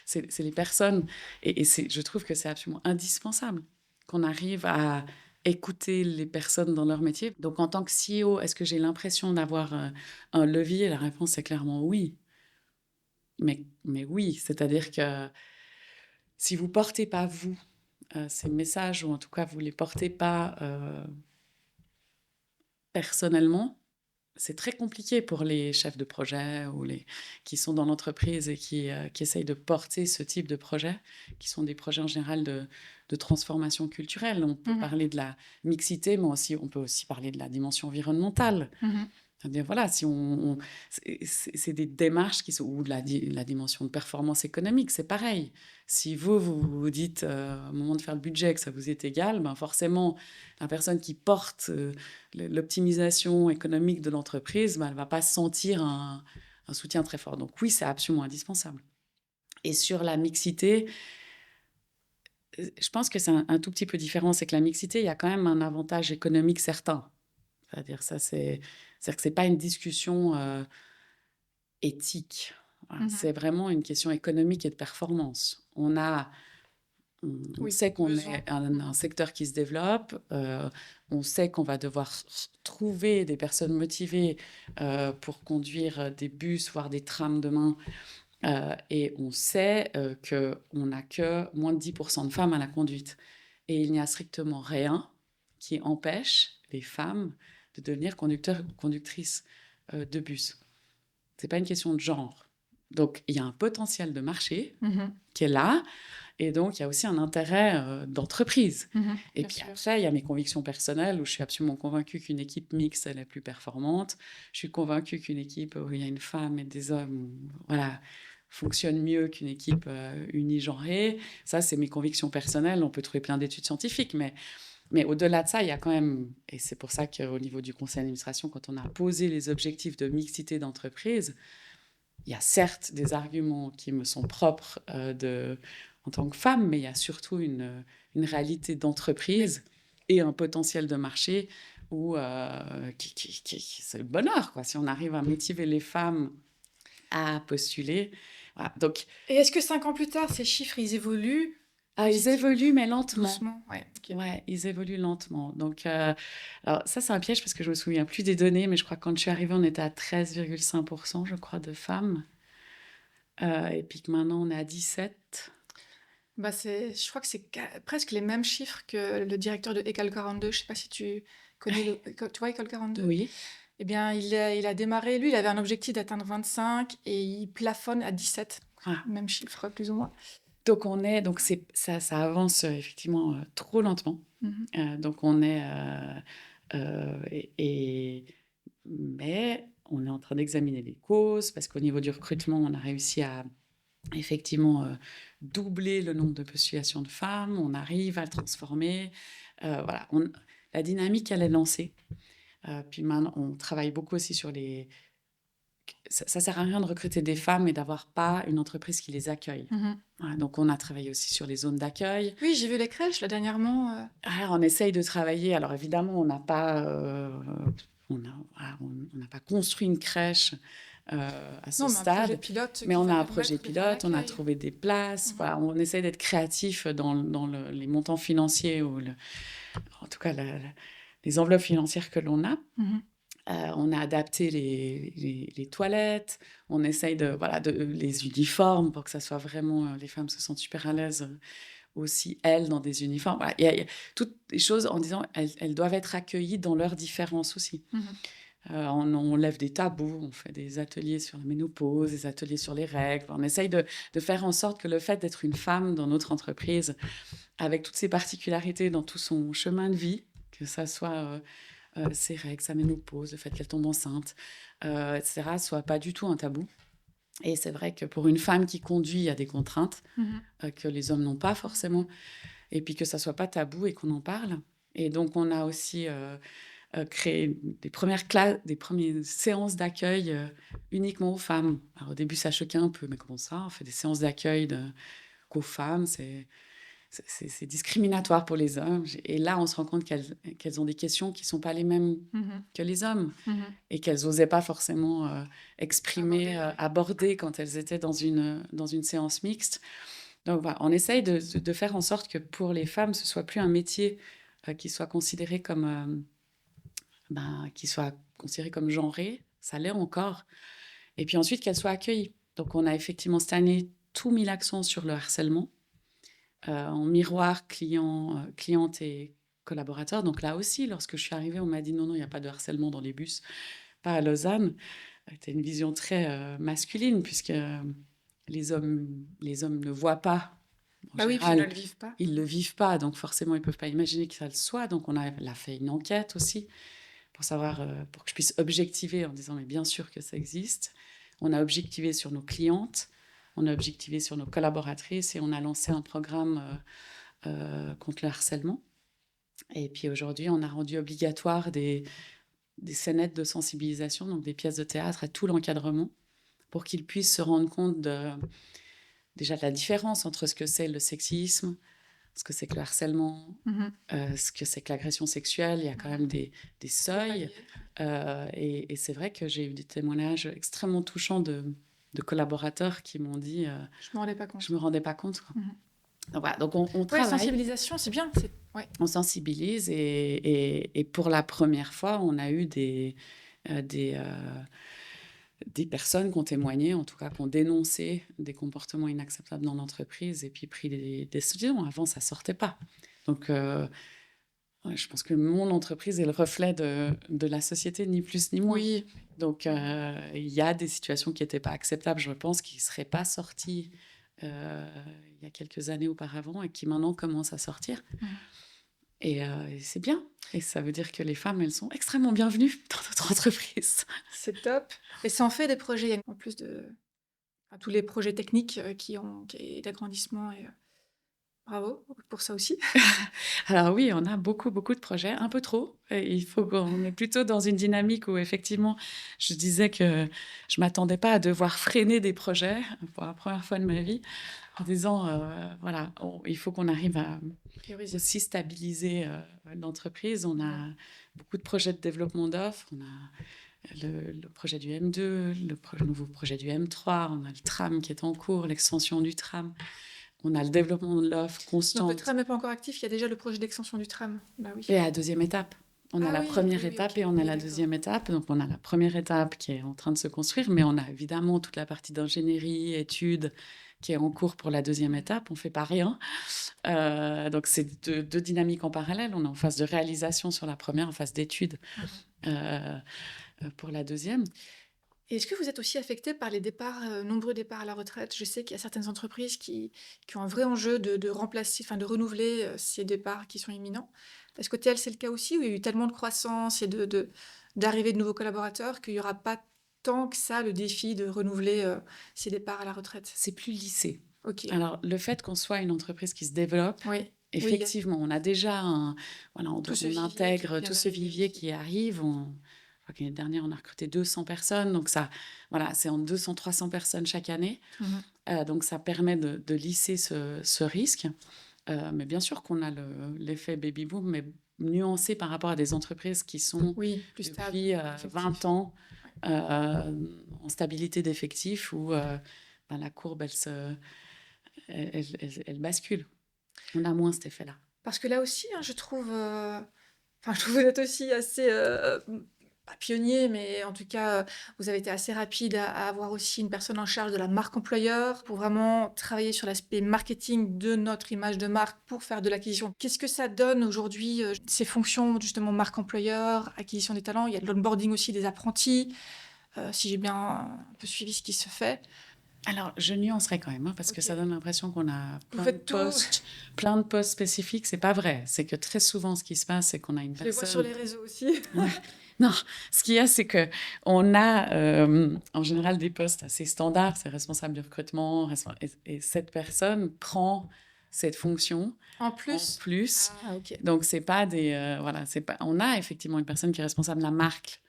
C'est les personnes. Et je trouve que c'est absolument indispensable qu'on arrive à écouter les personnes dans leur métier. Donc, en tant que CEO, est-ce que j'ai l'impression d'avoir un levier? La réponse est clairement oui. Mais oui, c'est-à-dire que si vous ne portez pas, vous, ces messages, ou en tout cas, vous ne les portez pas personnellement, c'est très compliqué pour les chefs de projet ou les qui sont dans l'entreprise et qui essayent de porter ce type de projet, qui sont des projets en général de transformation culturelle. On peut parler de la mixité, mais aussi, on peut aussi parler de la dimension environnementale. C'est-à-dire, voilà, si c'est des démarches qui sont, ou de la dimension de performance économique, c'est pareil. Si vous dites au moment de faire le budget que ça vous est égal, ben forcément, la personne qui porte l'optimisation économique de l'entreprise, ben, elle ne va pas sentir un soutien très fort. Donc oui, c'est absolument indispensable. Et sur la mixité, je pense que c'est un tout petit peu différent. C'est que la mixité, il y a quand même un avantage économique certain. C'est-à-dire que c'est pas une discussion éthique. Voilà. C'est vraiment une question économique et de performance. On sait qu'on est un secteur qui se développe, on sait qu'on va devoir trouver des personnes motivées pour conduire des bus, voire des trams demain. Et on sait qu'on n'a que moins de 10% de femmes à la conduite. Et il n'y a strictement rien qui empêche les femmes de devenir conducteurs ou conductrices de bus. Ce n'est pas une question de genre. Donc, il y a un potentiel de marché qui est là. Et donc, il y a aussi un intérêt d'entreprise. Et puis après, il y a mes convictions personnelles où je suis absolument convaincue qu'une équipe mixte, elle est plus performante. Je suis convaincue qu'une équipe où il y a une femme et des hommes, voilà, fonctionne mieux qu'une équipe unigenrée. Ça, c'est mes convictions personnelles. On peut trouver plein d'études scientifiques, mais au-delà de ça, il y a quand même, et c'est pour ça qu'au niveau du conseil d'administration, quand on a posé les objectifs de mixité d'entreprise, il y a certes des arguments qui me sont propres en tant que femme, mais il y a surtout une réalité d'entreprise et un potentiel de marché où c'est le bonheur, quoi. Si on arrive à motiver les femmes à postuler. Voilà. Donc, et est-ce que 5 ans plus tard, ces chiffres, ils évoluent? Ils évoluent, mais lentement. Doucement, ouais. Okay. Ouais, ils évoluent lentement. Donc, alors ça, c'est un piège parce que je me souviens plus des données, mais je crois que quand je suis arrivée, on était à 13,5%, je crois, de femmes. Et puis que maintenant, on est à 17%. Bah je crois que c'est presque les mêmes chiffres que le directeur de École 42. Je ne sais pas si tu connais, tu vois École 42? Oui. Eh bien, il a démarré, lui, il avait un objectif d'atteindre 25 et il plafonne à 17. Même chiffre, plus ou moins. Donc, ça avance effectivement trop lentement. Donc, on est... mais on est en train d'examiner les causes parce qu'au niveau du recrutement, on a réussi à effectivement doubler le nombre de postulations de femmes. On arrive à le transformer. Voilà, la dynamique, elle est lancée. Puis maintenant, on travaille beaucoup aussi sur les... Ça ne sert à rien de recruter des femmes et d'avoir pas une entreprise qui les accueille. Voilà, donc, on a travaillé aussi sur les zones d'accueil. Oui, j'ai vu les crèches, là, dernièrement. Alors, on essaye de travailler. Alors, évidemment, on n'a pas... on n'a pas construit une crèche à ce stade, mais on a un projet pilote, on a trouvé des places. Voilà, on essaie d'être créatif dans les montants financiers ou en tout cas les enveloppes financières que l'on a. On a adapté les toilettes, on essaye les uniformes pour que ça soit vraiment... les femmes se sentent super à l'aise aussi, elles, dans des uniformes. Voilà, il y a toutes les choses en disant elles doivent être accueillies dans leurs différences aussi. On lève des tabous, on fait des ateliers sur la ménopause, des ateliers sur les règles. On essaye de faire en sorte que le fait d'être une femme dans notre entreprise, avec toutes ses particularités dans tout son chemin de vie, que ça soit ses règles, sa ménopause, le fait qu'elle tombe enceinte, etc., soit pas du tout un tabou. Et c'est vrai que pour une femme qui conduit, il y a des contraintes que les hommes n'ont pas forcément. et puis que ça soit pas tabou et qu'on en parle. Et donc, on a aussi créé des premières séances d'accueil uniquement aux femmes. Alors, au début, ça choquait un peu, mais comment ça? On fait des séances d'accueil qu'aux femmes, c'est discriminatoire pour les hommes. Et là, on se rend compte qu'elles ont des questions qui ne sont pas les mêmes que les hommes et qu'elles n'osaient pas forcément exprimer, aborder quand elles étaient dans une séance mixte. Donc voilà, on essaye de faire en sorte que pour les femmes, ce ne soit plus un métier qui soit considéré comme, genré. Ça l'est encore. Et puis ensuite, qu'elles soient accueillies. Donc on a effectivement cette année tout mis l'accent sur le harcèlement. En miroir cliente et collaborateur. Donc là aussi, lorsque je suis arrivée, on m'a dit non, il n'y a pas de harcèlement dans les bus, pas à Lausanne. C'était une vision très masculine, puisque les hommes ne voient pas. Oui, puis ils ne le vivent pas. Ils ne le vivent pas, donc forcément, ils ne peuvent pas imaginer que ça le soit. Donc on a fait une enquête aussi pour savoir, pour que je puisse objectiver en disant mais bien sûr que ça existe. On a objectivé sur nos clientes. On a objectivé sur nos collaboratrices et on a lancé un programme contre le harcèlement. Et puis aujourd'hui, on a rendu obligatoire des scénettes de sensibilisation, donc des pièces de théâtre à tout l'encadrement, pour qu'ils puissent se rendre compte déjà de la différence entre ce que c'est le sexisme, ce que c'est que le harcèlement, ce que c'est que l'agression sexuelle. Il y a quand même des seuils. Et c'est vrai que j'ai eu des témoignages extrêmement touchants de collaborateurs qui m'ont dit je me rendais pas compte. Je me rendais pas compte. Donc, voilà, donc on travaille. Sensibilisation, c'est bien. On sensibilise et pour la première fois, on a eu des personnes qui ont témoigné, en tout cas qui ont dénoncé des comportements inacceptables dans l'entreprise et puis pris des décisions. Avant, ça sortait pas. Donc je pense que mon entreprise est le reflet de la société, ni plus ni moins. Oui. Donc, il y a des situations qui n'étaient pas acceptables, je pense, qui ne seraient pas sorties il y a quelques années auparavant et qui maintenant commencent à sortir. Et c'est bien. Et ça veut dire que les femmes, elles sont extrêmement bienvenues dans notre entreprise. C'est top. Et ça en fait des projets, en plus de tous les projets techniques et d'agrandissement. Et, bravo pour ça aussi. Alors oui, on a beaucoup, beaucoup de projets, un peu trop. Et il faut qu'on est plutôt dans une dynamique où effectivement, je disais que je ne m'attendais pas à devoir freiner des projets pour la première fois de ma vie, en disant, voilà, il faut qu'on arrive à aussi stabiliser l'entreprise. On a beaucoup de projets de développement d'offres. On a le projet du M2, le nouveau projet du M3. On a le tram qui est en cours, l'extension du tram. On a le développement de l'offre constante. Donc le tram n'est pas encore actif, il y a déjà le projet d'extension du tram. Bah oui. Et à la deuxième étape. On a la première étape et on a la deuxième étape. Donc on a la première étape qui est en train de se construire, mais on a évidemment toute la partie d'ingénierie, études, qui est en cours pour la deuxième étape. On ne fait pas rien. Donc c'est deux dynamiques en parallèle. On est en phase de réalisation sur la première, en phase d'études pour la deuxième. Et est-ce que vous êtes aussi affecté par les nombreux départs à la retraite? Je sais qu'il y a certaines entreprises qui ont un vrai enjeu de remplacer, de renouveler ces départs qui sont imminents. Est-ce que tel c'est le cas aussi, où il y a eu tellement de croissance et d'arrivée de nouveaux collaborateurs qu'il n'y aura pas tant que ça le défi de renouveler ces départs à la retraite? C'est plus lissé. Okay. Alors, le fait qu'on soit une entreprise qui se développe, effectivement, on a déjà on intègre tout ce vivier qui arrive. L'année dernière, on a recruté 200 personnes. Donc, c'est en 200-300 personnes chaque année. Donc, ça permet de lisser ce risque. Mais bien sûr qu'on a l'effet baby-boom, mais nuancé par rapport à des entreprises qui sont plus depuis 20 ans en stabilité d'effectifs où la courbe, elle bascule. On a moins cet effet-là. Parce que là aussi, je trouve que vous êtes aussi assez... pas pionnier, mais en tout cas, vous avez été assez rapide à avoir aussi une personne en charge de la marque employeur pour vraiment travailler sur l'aspect marketing de notre image de marque pour faire de l'acquisition. Qu'est-ce que ça donne aujourd'hui, ces fonctions, justement, marque employeur, acquisition des talents? Il y a de l'onboarding aussi des apprentis, si j'ai bien un peu suivi ce qui se fait. Alors, je nuancerais quand même, parce que ça donne l'impression qu'on a plein de postes spécifiques. C'est pas vrai. C'est que très souvent, ce qui se passe, c'est qu'on a une personne... Je les vois sur les réseaux aussi. Non, ce qu'il y a, c'est qu'on a en général des postes assez standards. C'est responsable du recrutement. Et cette personne prend cette fonction En en plus. plus. Ah, ok. Donc, c'est pas des... voilà, c'est pas... On a effectivement une personne qui est responsable de la marque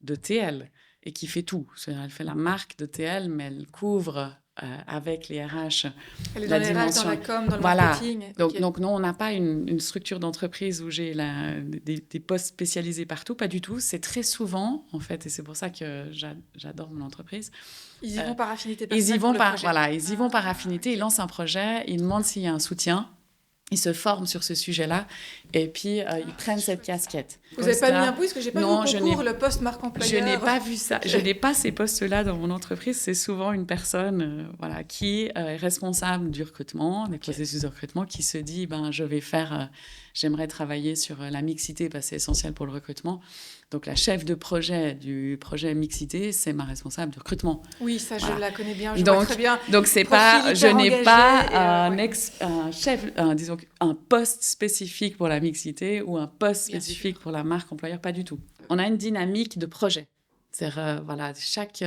de TL et qui fait tout. C'est-à-dire, elle fait la marque de TL, mais elle couvre avec les RH Elle est dans la les RH, dans dimension. la com, dans le Voilà. marketing. Donc, Ok. donc non, on n'a pas une structure d'entreprise où j'ai des postes spécialisés partout, pas du tout. C'est très souvent, en fait, et c'est pour ça que j'adore mon entreprise. Ils y vont par affinité Ils personnelle y pour vont le par, projet. voilà, ils y vont par affinité, ok. ils lancent un projet, ils demandent s'il y a un soutien. Ils se forment sur ce sujet-là et puis ils prennent cette casquette. Vous n'avez pas mis un pouce parce que j'ai pas vu au concours le poste marque employeur. Je n'ai pas vu ça. Okay. Je n'ai pas ces postes-là dans mon entreprise. C'est souvent une personne voilà, qui est responsable du recrutement, des processus de recrutement, qui se dit je vais faire, j'aimerais travailler sur la mixité parce que c'est essentiel pour le recrutement. Donc, la chef de projet du projet mixité, c'est ma responsable de recrutement. Oui, ça, voilà. Je la connais bien, je vois très bien. Donc, c'est pas, je n'ai pas disons, un poste spécifique pour la mixité ou un poste spécifique pour la marque employeur, pas du tout. On a une dynamique de projet. C'est-à-dire, voilà, chaque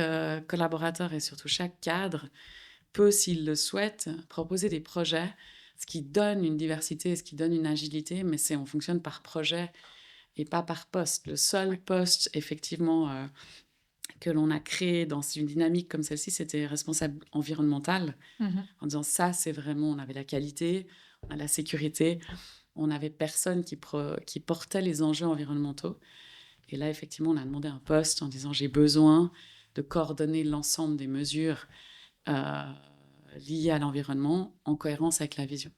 collaborateur et surtout chaque cadre peut, s'il le souhaite, proposer des projets, ce qui donne une diversité, ce qui donne une agilité, mais on fonctionne par projet et pas par poste. Le seul poste, effectivement, que l'on a créé dans une dynamique comme celle-ci, c'était responsable environnemental, en disant ça, c'est vraiment, on avait la qualité, on a la sécurité, on n'avait personne qui portait les enjeux environnementaux. Et là, effectivement, on a demandé un poste en disant j'ai besoin de coordonner l'ensemble des mesures liées à l'environnement en cohérence avec la vision.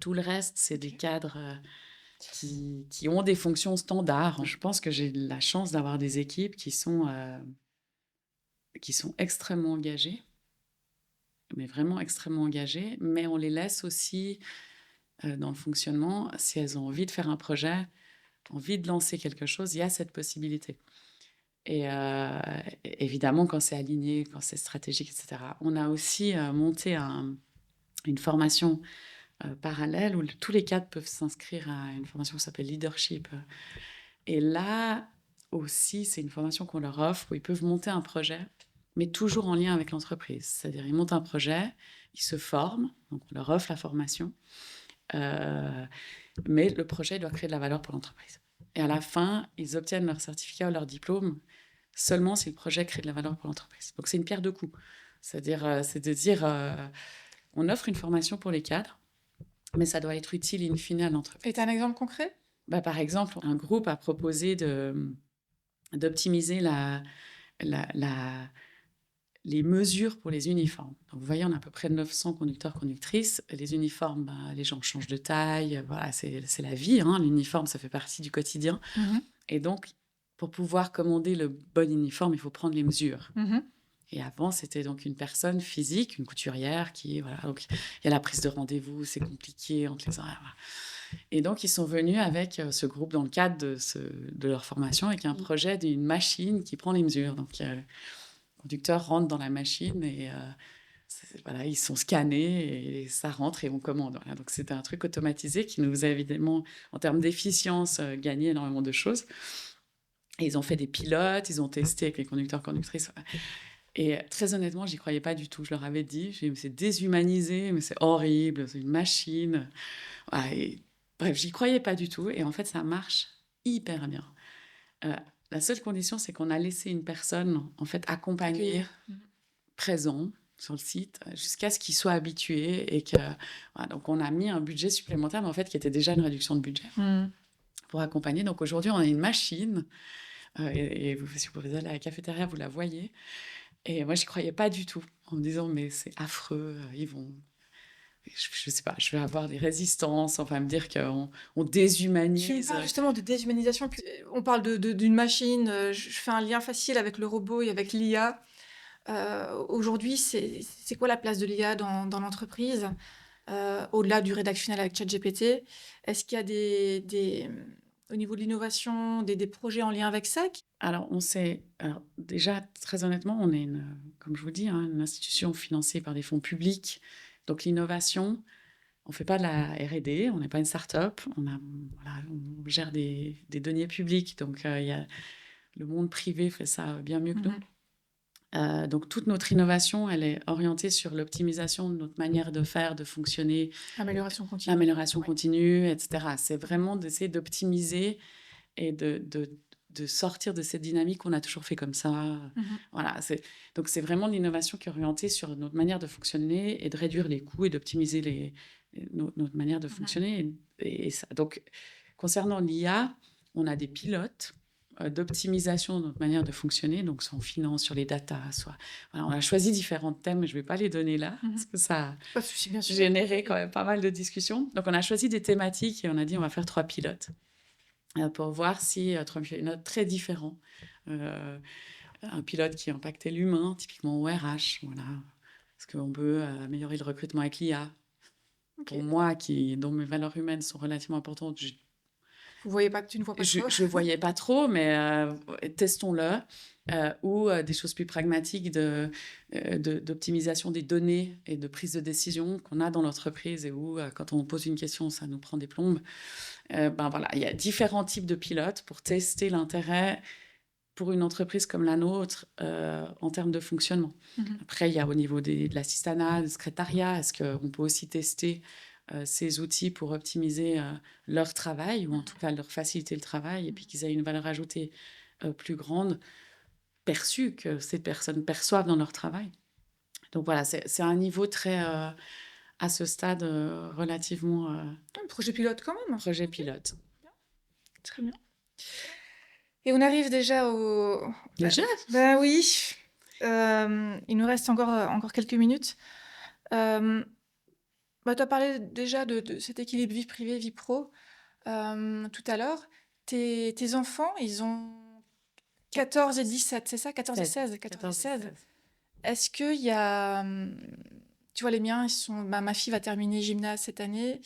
Tout le reste, c'est des cadres... qui ont des fonctions standards. Je pense que j'ai la chance d'avoir des équipes qui sont extrêmement engagées, mais vraiment extrêmement engagées, mais on les laisse aussi dans le fonctionnement. Si elles ont envie de faire un projet, envie de lancer quelque chose, il y a cette possibilité. Et évidemment, quand c'est aligné, quand c'est stratégique, etc. On a aussi monté une formation parallèle où tous les cadres peuvent s'inscrire à une formation qui s'appelle Leadership. Et là aussi, c'est une formation qu'on leur offre où ils peuvent monter un projet, mais toujours en lien avec l'entreprise. C'est-à-dire, ils montent un projet, ils se forment, donc on leur offre la formation, mais le projet doit créer de la valeur pour l'entreprise. Et à la fin, ils obtiennent leur certificat ou leur diplôme seulement si le projet crée de la valeur pour l'entreprise. Donc, c'est une pierre deux coups. C'est-à-dire, c'est de dire, on offre une formation pour les cadres, mais ça doit être utile in fine à l'entreprise. Et tu as un exemple concret ? Par exemple, un groupe a proposé d'optimiser les mesures pour les uniformes. Donc, vous voyez, on a à peu près 900 conducteurs, conductrices. Les uniformes, les gens changent de taille. Voilà, c'est la vie. L'uniforme, ça fait partie du quotidien. Et donc, pour pouvoir commander le bon uniforme, il faut prendre les mesures. Et avant, c'était donc une personne physique, une couturière qui... Voilà, donc, il y a la prise de rendez-vous, c'est compliqué entre les horaires. Et donc, ils sont venus avec ce groupe dans le cadre de leur formation avec un projet d'une machine qui prend les mesures. Donc, le conducteur rentre dans la machine et voilà, ils sont scannés et ça rentre et on commande. Voilà. Donc, c'était un truc automatisé qui nous a évidemment, en termes d'efficience, gagné énormément de choses. Et ils ont fait des pilotes, ils ont testé avec les conducteurs, conductrices. Et très honnêtement, j'y croyais pas du tout. Je leur avais dit, c'est déshumanisé, mais c'est horrible, c'est une machine. Voilà, et, bref, j'y croyais pas du tout. Et en fait, ça marche hyper bien. La seule condition, c'est qu'on a laissé une personne, en fait, accompagnée, présent sur le site, jusqu'à ce qu'il soit habitué. Et que, voilà, donc, on a mis un budget supplémentaire, mais en fait, qui était déjà une réduction de budget pour accompagner. Donc, aujourd'hui, on a une machine. Et si vous pouvez aller à la cafétéria, vous la voyez. Et moi, je n'y croyais pas du tout, en me disant, mais c'est affreux, ils vont... Je ne sais pas, je vais avoir des résistances, enfin, me dire qu'on déshumanise. Tu me parles justement de déshumanisation. On parle d'une machine, je fais un lien facile avec le robot et avec l'IA. Aujourd'hui, c'est quoi la place de l'IA dans l'entreprise, au-delà du rédactionnel avec ChatGPT? Est-ce qu'il y a au niveau de l'innovation, des projets en lien avec ça? Alors, déjà, très honnêtement, on est, comme je vous dis, une institution financée par des fonds publics. Donc, l'innovation, on ne fait pas de la R&D, on n'est pas une start-up. On gère des deniers publics. Donc, le monde privé fait ça bien mieux que nous. Donc, toute notre innovation, elle est orientée sur l'optimisation de notre manière de faire, de fonctionner, Amélioration continue. l'amélioration Ouais. continue, etc. C'est vraiment d'essayer d'optimiser et de sortir de cette dynamique qu'on a toujours fait comme ça. Voilà, donc c'est vraiment l'innovation qui est orientée sur notre manière de fonctionner et de réduire les coûts et d'optimiser notre manière de fonctionner. Et ça. Donc, concernant l'IA, on a des pilotes d'optimisation de notre manière de fonctionner, donc soit en finance, sur les datas, soit... Voilà, on a choisi différents thèmes, je ne vais pas les donner là, parce que ça Pas de souci, bien a sûr. généré quand même pas mal de discussions. Donc, on a choisi des thématiques et on a dit on va faire 3 pilotes pour voir si 3 pilotes très différents. Un pilote qui impactait l'humain, typiquement au RH, voilà. Est-ce qu'on peut améliorer le recrutement avec l'IA? Pour moi, dont mes valeurs humaines sont relativement importantes, Vous voyez pas que tu ne vois pas trop. je voyais pas trop, mais testons-le. Ou des choses plus pragmatiques d'optimisation des données et de prise de décision qu'on a dans l'entreprise et où, quand on pose une question, ça nous prend des plombes. Voilà, il y a différents types de pilotes pour tester l'intérêt pour une entreprise comme la nôtre en termes de fonctionnement. Après, il y a au niveau de l'assistanat, du secrétariat, est-ce qu'on peut aussi tester ces outils pour optimiser leur travail, ou en tout cas leur faciliter le travail, et puis qu'ils aient une valeur ajoutée plus grande, perçue, que ces personnes perçoivent dans leur travail. Donc voilà, c'est un niveau très, à ce stade, relativement Un projet pilote quand même. projet pilote. Très bien. Et on arrive déjà au... Déjà Ben oui. Il nous reste encore quelques minutes. Tu as parlé déjà de cet équilibre vie privée, vie pro tout à l'heure. Tes enfants, ils ont 14 et 17, c'est ça? 14 et 16. 14 et 16. Est-ce qu'il y a... Tu vois, les miens, ma fille va terminer gymnase cette année.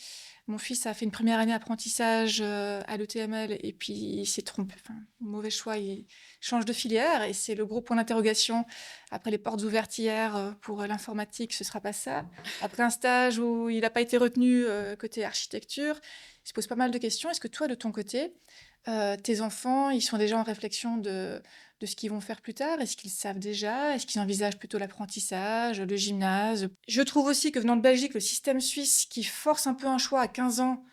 Mon fils a fait une première année d'apprentissage à l'ETML et puis il s'est trompé. Enfin, mauvais choix, il change de filière et c'est le gros point d'interrogation. Après les portes ouvertes hier pour l'informatique, ce sera pas ça. Après un stage où il n'a pas été retenu côté architecture, il se pose pas mal de questions. Est-ce que toi, de ton côté, tes enfants, ils sont déjà en réflexion de ce qu'ils vont faire plus tard? Est-ce qu'ils savent déjà? Est-ce qu'ils envisagent plutôt l'apprentissage, le gymnase? Je trouve aussi que venant de Belgique, le système suisse qui force un peu un choix à 15 ans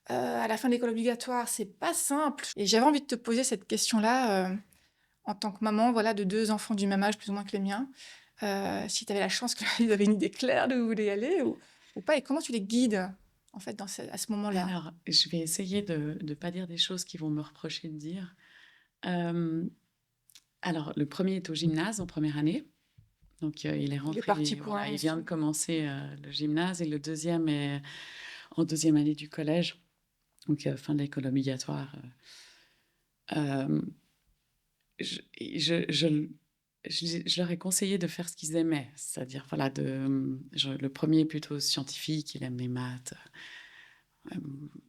à la fin de l'école obligatoire, c'est pas simple. Et j'avais envie de te poser cette question-là en tant que maman, voilà, de 2 enfants du même âge, plus ou moins que les miens. Si tu avais la chance qu'ils avaient une idée claire de où ils voulaient aller ou pas, et comment tu les guides en fait à ce moment-là? Alors, je vais essayer de ne pas dire des choses qu'ils vont me reprocher de dire. Alors, le premier est au gymnase en première année. Donc, il est rentré. Il est parti pour il vient de commencer le gymnase. Et le deuxième est en deuxième année du collège. Donc, fin de l'école obligatoire. Je leur ai conseillé de faire ce qu'ils aimaient. C'est-à-dire, voilà, le premier est plutôt scientifique, il aime les maths.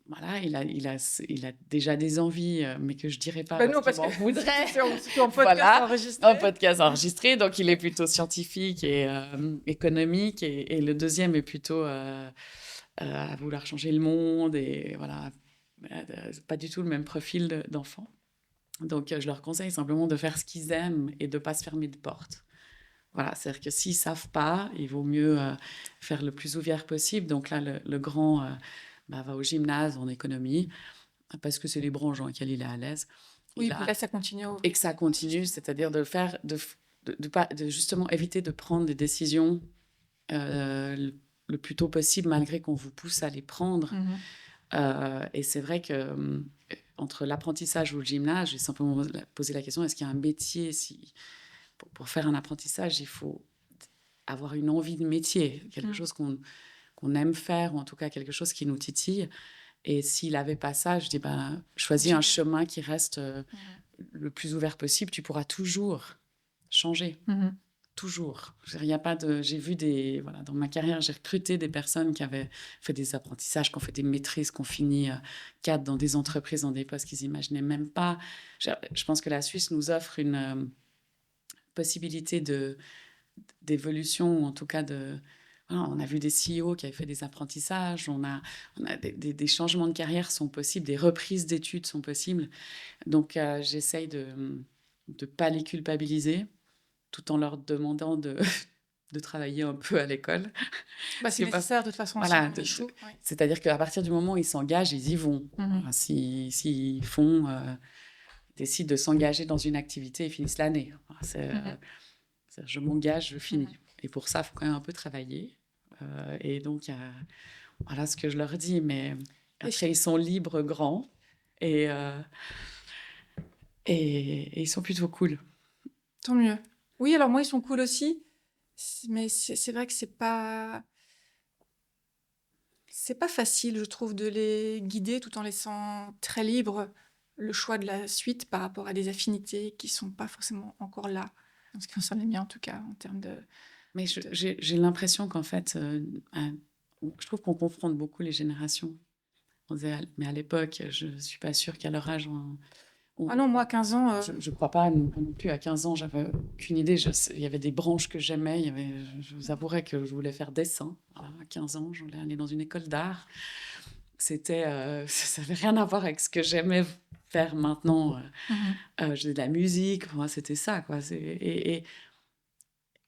Voilà, il a déjà des envies, mais que je dirais pas parce qu'il m'en voudrait. C'est en podcast Voilà, enregistré. en podcast enregistré, donc il est plutôt scientifique et économique, et le deuxième est plutôt à vouloir changer le monde, et voilà, pas du tout le même profil d'enfant. Donc je leur conseille simplement de faire ce qu'ils aiment et de pas se fermer de porte. Voilà, c'est-à-dire que s'ils savent pas, il vaut mieux faire le plus ouvert possible. Donc là, le grand va au gymnase en économie, parce que c'est les branches dans lesquelles il est à l'aise. Oui, puis là, ça continue. Et que ça continue, c'est-à-dire de justement éviter de prendre des décisions le plus tôt possible, malgré qu'on vous pousse à les prendre. Et c'est vrai que entre l'apprentissage ou le gymnase, j'ai simplement posé la question, est-ce qu'il y a un métier pour faire un apprentissage, il faut avoir une envie de métier, quelque chose qu'on aime faire, ou en tout cas quelque chose qui nous titille. Et s'il n'avait pas ça, je dis, choisis un chemin qui reste le plus ouvert possible. Tu pourras toujours changer. Toujours. Il y a pas de... J'ai vu dans ma carrière, j'ai recruté des personnes qui avaient fait des apprentissages, qui ont fait des maîtrises, qui ont fini cadre dans des entreprises, dans des postes qu'ils n'imaginaient même pas. Je pense que la Suisse nous offre une possibilité d'évolution, ou en tout cas on a vu des CEO qui avaient fait des apprentissages, on a des changements de carrière sont possibles, des reprises d'études sont possibles. Donc, j'essaye de ne pas les culpabiliser tout en leur demandant de travailler un peu à l'école. Bah, c'est C'est pas nécessaire de toute façon, voilà, sinon ils échouent. Ouais. c'est-à-dire qu'à partir du moment où ils s'engagent, ils y vont. Mhm. Enfin, s'ils font, décident de s'engager dans une activité, ils finissent l'année. Enfin, Mhm. je m'engage, je finis. Mhm. Et pour ça, il faut quand même un peu travailler. Et donc, voilà ce que je leur dis. Mais Et après, ils sont libres, grands. Et, et ils sont plutôt cool. tant mieux. Oui, alors moi, ils sont cool aussi. Mais c'est vrai que c'est pas facile, je trouve, de les guider tout en laissant très libre le choix de la suite par rapport à des affinités qui sont pas forcément encore là, en ce qui concerne les miens en tout cas, en termes Mais de- j'ai l'impression qu'en fait, je trouve qu'on confronte beaucoup les générations. Mais à l'époque, je ne suis pas sûre qu'à leur âge, Ah non, moi, à 15 ans, je ne crois pas non plus. À 15 ans, j'avais aucune idée. Il y avait des branches que j'aimais. Je vous avouerai que je voulais faire dessin. Voilà, à 15 ans, je voulais aller dans une école d'art. Ça n'avait rien à voir avec ce que j'aimais faire maintenant. mhm. Je faisais de la musique. Pour moi, c'était ça, quoi. Et,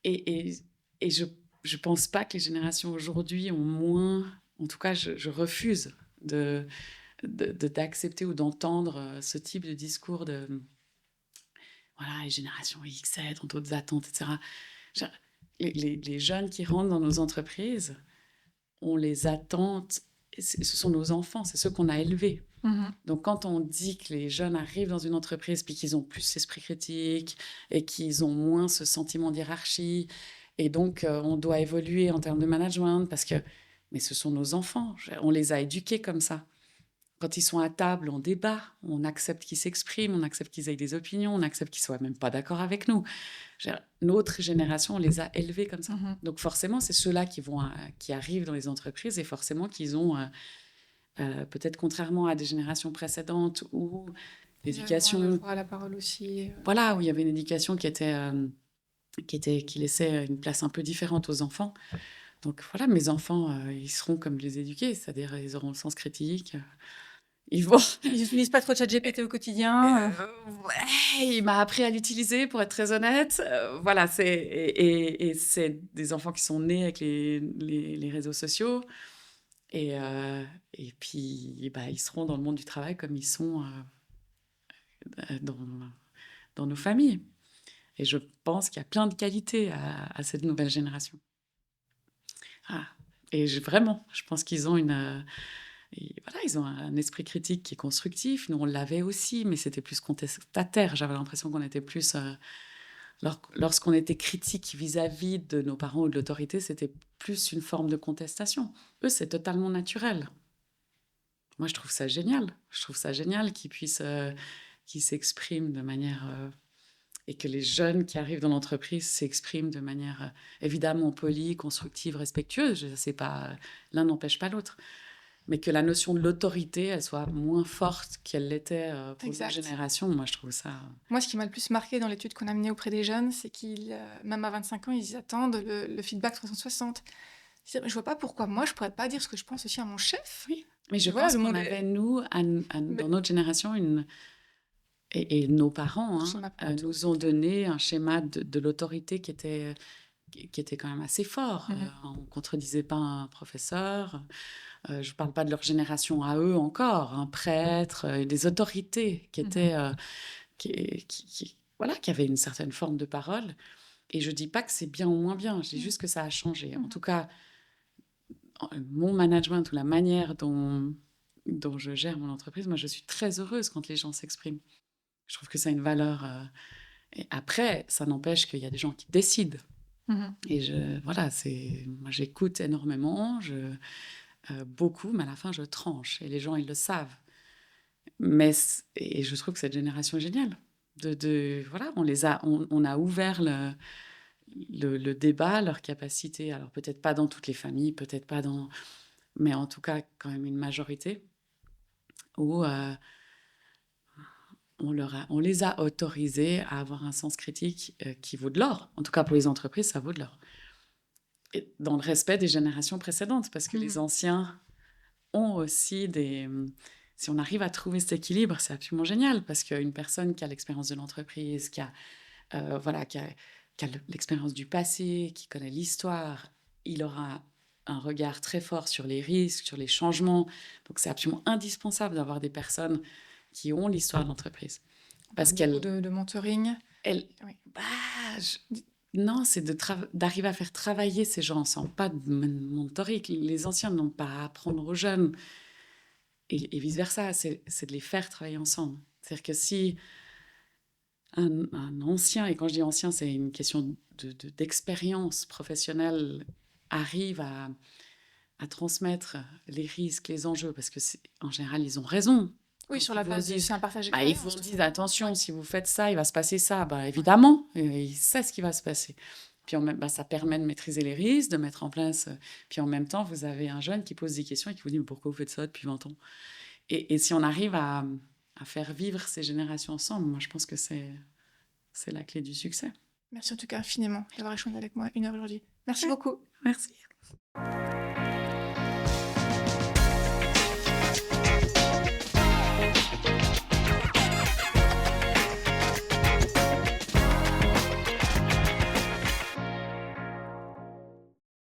et, et je pense pas que les générations aujourd'hui ont moins. En tout cas, je refuse d'accepter ou d'entendre ce type de discours de voilà, les générations X ont d'autres attentes, etc. Je- les jeunes qui rentrent dans nos entreprises, on les attend, ce sont nos enfants, c'est ceux qu'on a élevés. Mhm. Donc quand on dit que les jeunes arrivent dans une entreprise puis qu'ils ont plus l'esprit critique et qu'ils ont moins ce sentiment d'hierarchie et donc on doit évoluer en termes de management parce que mais ce sont nos enfants, on les a éduqués comme ça. Quand ils sont à table, on débat, on accepte qu'ils s'expriment, on accepte qu'ils aient des opinions, on accepte qu'ils soient même pas d'accord avec nous. Notre génération, on les a élevés comme ça. Mhm. Donc forcément, c'est ceux-là qui arrivent dans les entreprises et forcément qu'ils ont peut-être contrairement à des générations précédentes où Ils avaient moins le l'éducation, droit à la parole aussi. voilà, où il y avait une éducation qui laissait une place un peu différente aux enfants. Donc voilà, mes enfants, ils seront comme je les éduqués, c'est-à-dire ils auront le sens critique. Ils vont. Ils n'utilisent pas trop ChatGPT au quotidien. Ouais, il m'a appris à l'utiliser, pour être très honnête. Voilà, et c'est des enfants qui sont nés avec les réseaux sociaux. Et puis, bah, ils seront dans le monde du travail comme ils sont dans, dans nos familles. Et je pense qu'il y a plein de qualités à cette nouvelle génération. Ah. Et vraiment, je pense qu'ils ont voilà, ils ont un esprit critique qui est constructif. Nous, on l'avait aussi, mais c'était plus contestataire. J'avais l'impression qu'on était plus... lorsqu'on était critique vis-à-vis de nos parents ou de l'autorité, c'était plus une forme de contestation. Eux, c'est totalement naturel. Moi, je trouve ça génial. Je trouve ça génial qu'ils s'expriment de manière... et que les jeunes qui arrivent dans l'entreprise s'expriment de manière évidemment polie, constructive, respectueuse. L'un n'empêche pas l'autre. Mais que la notion de l'autorité, elle soit moins forte qu'elle l'était pour nos générations, moi, je trouve ça... Moi, ce qui m'a le plus marqué dans l'étude qu'on a menée auprès des jeunes, c'est qu'ils, même à 25 ans, ils attendent le feedback 360. Je vois pas pourquoi moi, je pourrais pas dire ce que je pense aussi à mon chef. Oui, mais je Voilà, pense le qu'on monde avait, est... nous, dans notre génération, et nos parents Son apprenti. nous ont donné un schéma de l'autorité qui était quand même assez fort. Mhm. On ne contredisait pas un professeur. Je ne parle pas de leur génération à eux encore, un prêtre, des autorités qui étaient... voilà, qui avaient une certaine forme de parole. Et je ne dis pas que c'est bien ou moins bien, je dis juste que ça a changé. En tout cas, mon management ou la manière dont je gère mon entreprise, moi, je suis très heureuse quand les gens s'expriment. Je trouve que ça a une valeur. Et après, ça n'empêche qu'il y a des gens qui décident. Mhm. Et voilà, moi, j'écoute énormément, beaucoup, mais à la fin, je tranche. Et les gens, ils le savent. Et je trouve que cette génération est géniale. Voilà, on a ouvert le débat, leur capacité. Alors peut-être pas dans toutes les familles, peut-être pas dans, mais en tout cas quand même une majorité où on les a autorisés à avoir un sens critique qui vaut de l'or. En tout cas pour les entreprises, ça vaut de l'or. Et dans le respect des générations précédentes, parce que les anciens ont aussi des... Si on arrive à trouver cet équilibre, c'est absolument génial, parce qu'une personne qui a l'expérience de l'entreprise, voilà, qui a l'expérience du passé, qui connaît l'histoire, il aura un regard très fort sur les risques, sur les changements. Donc, c'est absolument indispensable d'avoir des personnes qui ont l'histoire de l'entreprise. Parce qu'elle... De mentoring. Oui. Non, c'est d'arriver à faire travailler ces gens ensemble, pas de mentoring. Les anciens n'ont pas à apprendre aux jeunes. Et vice-versa, c'est de les faire travailler ensemble. C'est-à-dire que si un ancien, et quand je dis ancien, c'est une question d'expérience professionnelle, arrive à transmettre les risques, les enjeux, parce que en général, ils ont raison. Oui, sur la base, c'est un partage d'expérience. Ils vous disent, attention, si vous faites ça, il va se passer ça. Évidemment, il sait ce qui va se passer. Puis ça permet de maîtriser les risques, de mettre en place... Puis en même temps, vous avez un jeune qui pose des questions et qui vous dit, mais pourquoi vous faites ça depuis 20 ans ? Et si on arrive à faire vivre ces générations ensemble, moi, je pense que c'est la clé du succès. Merci en tout cas infiniment d'avoir échangé avec moi 1 heure aujourd'hui. Merci beaucoup. Merci.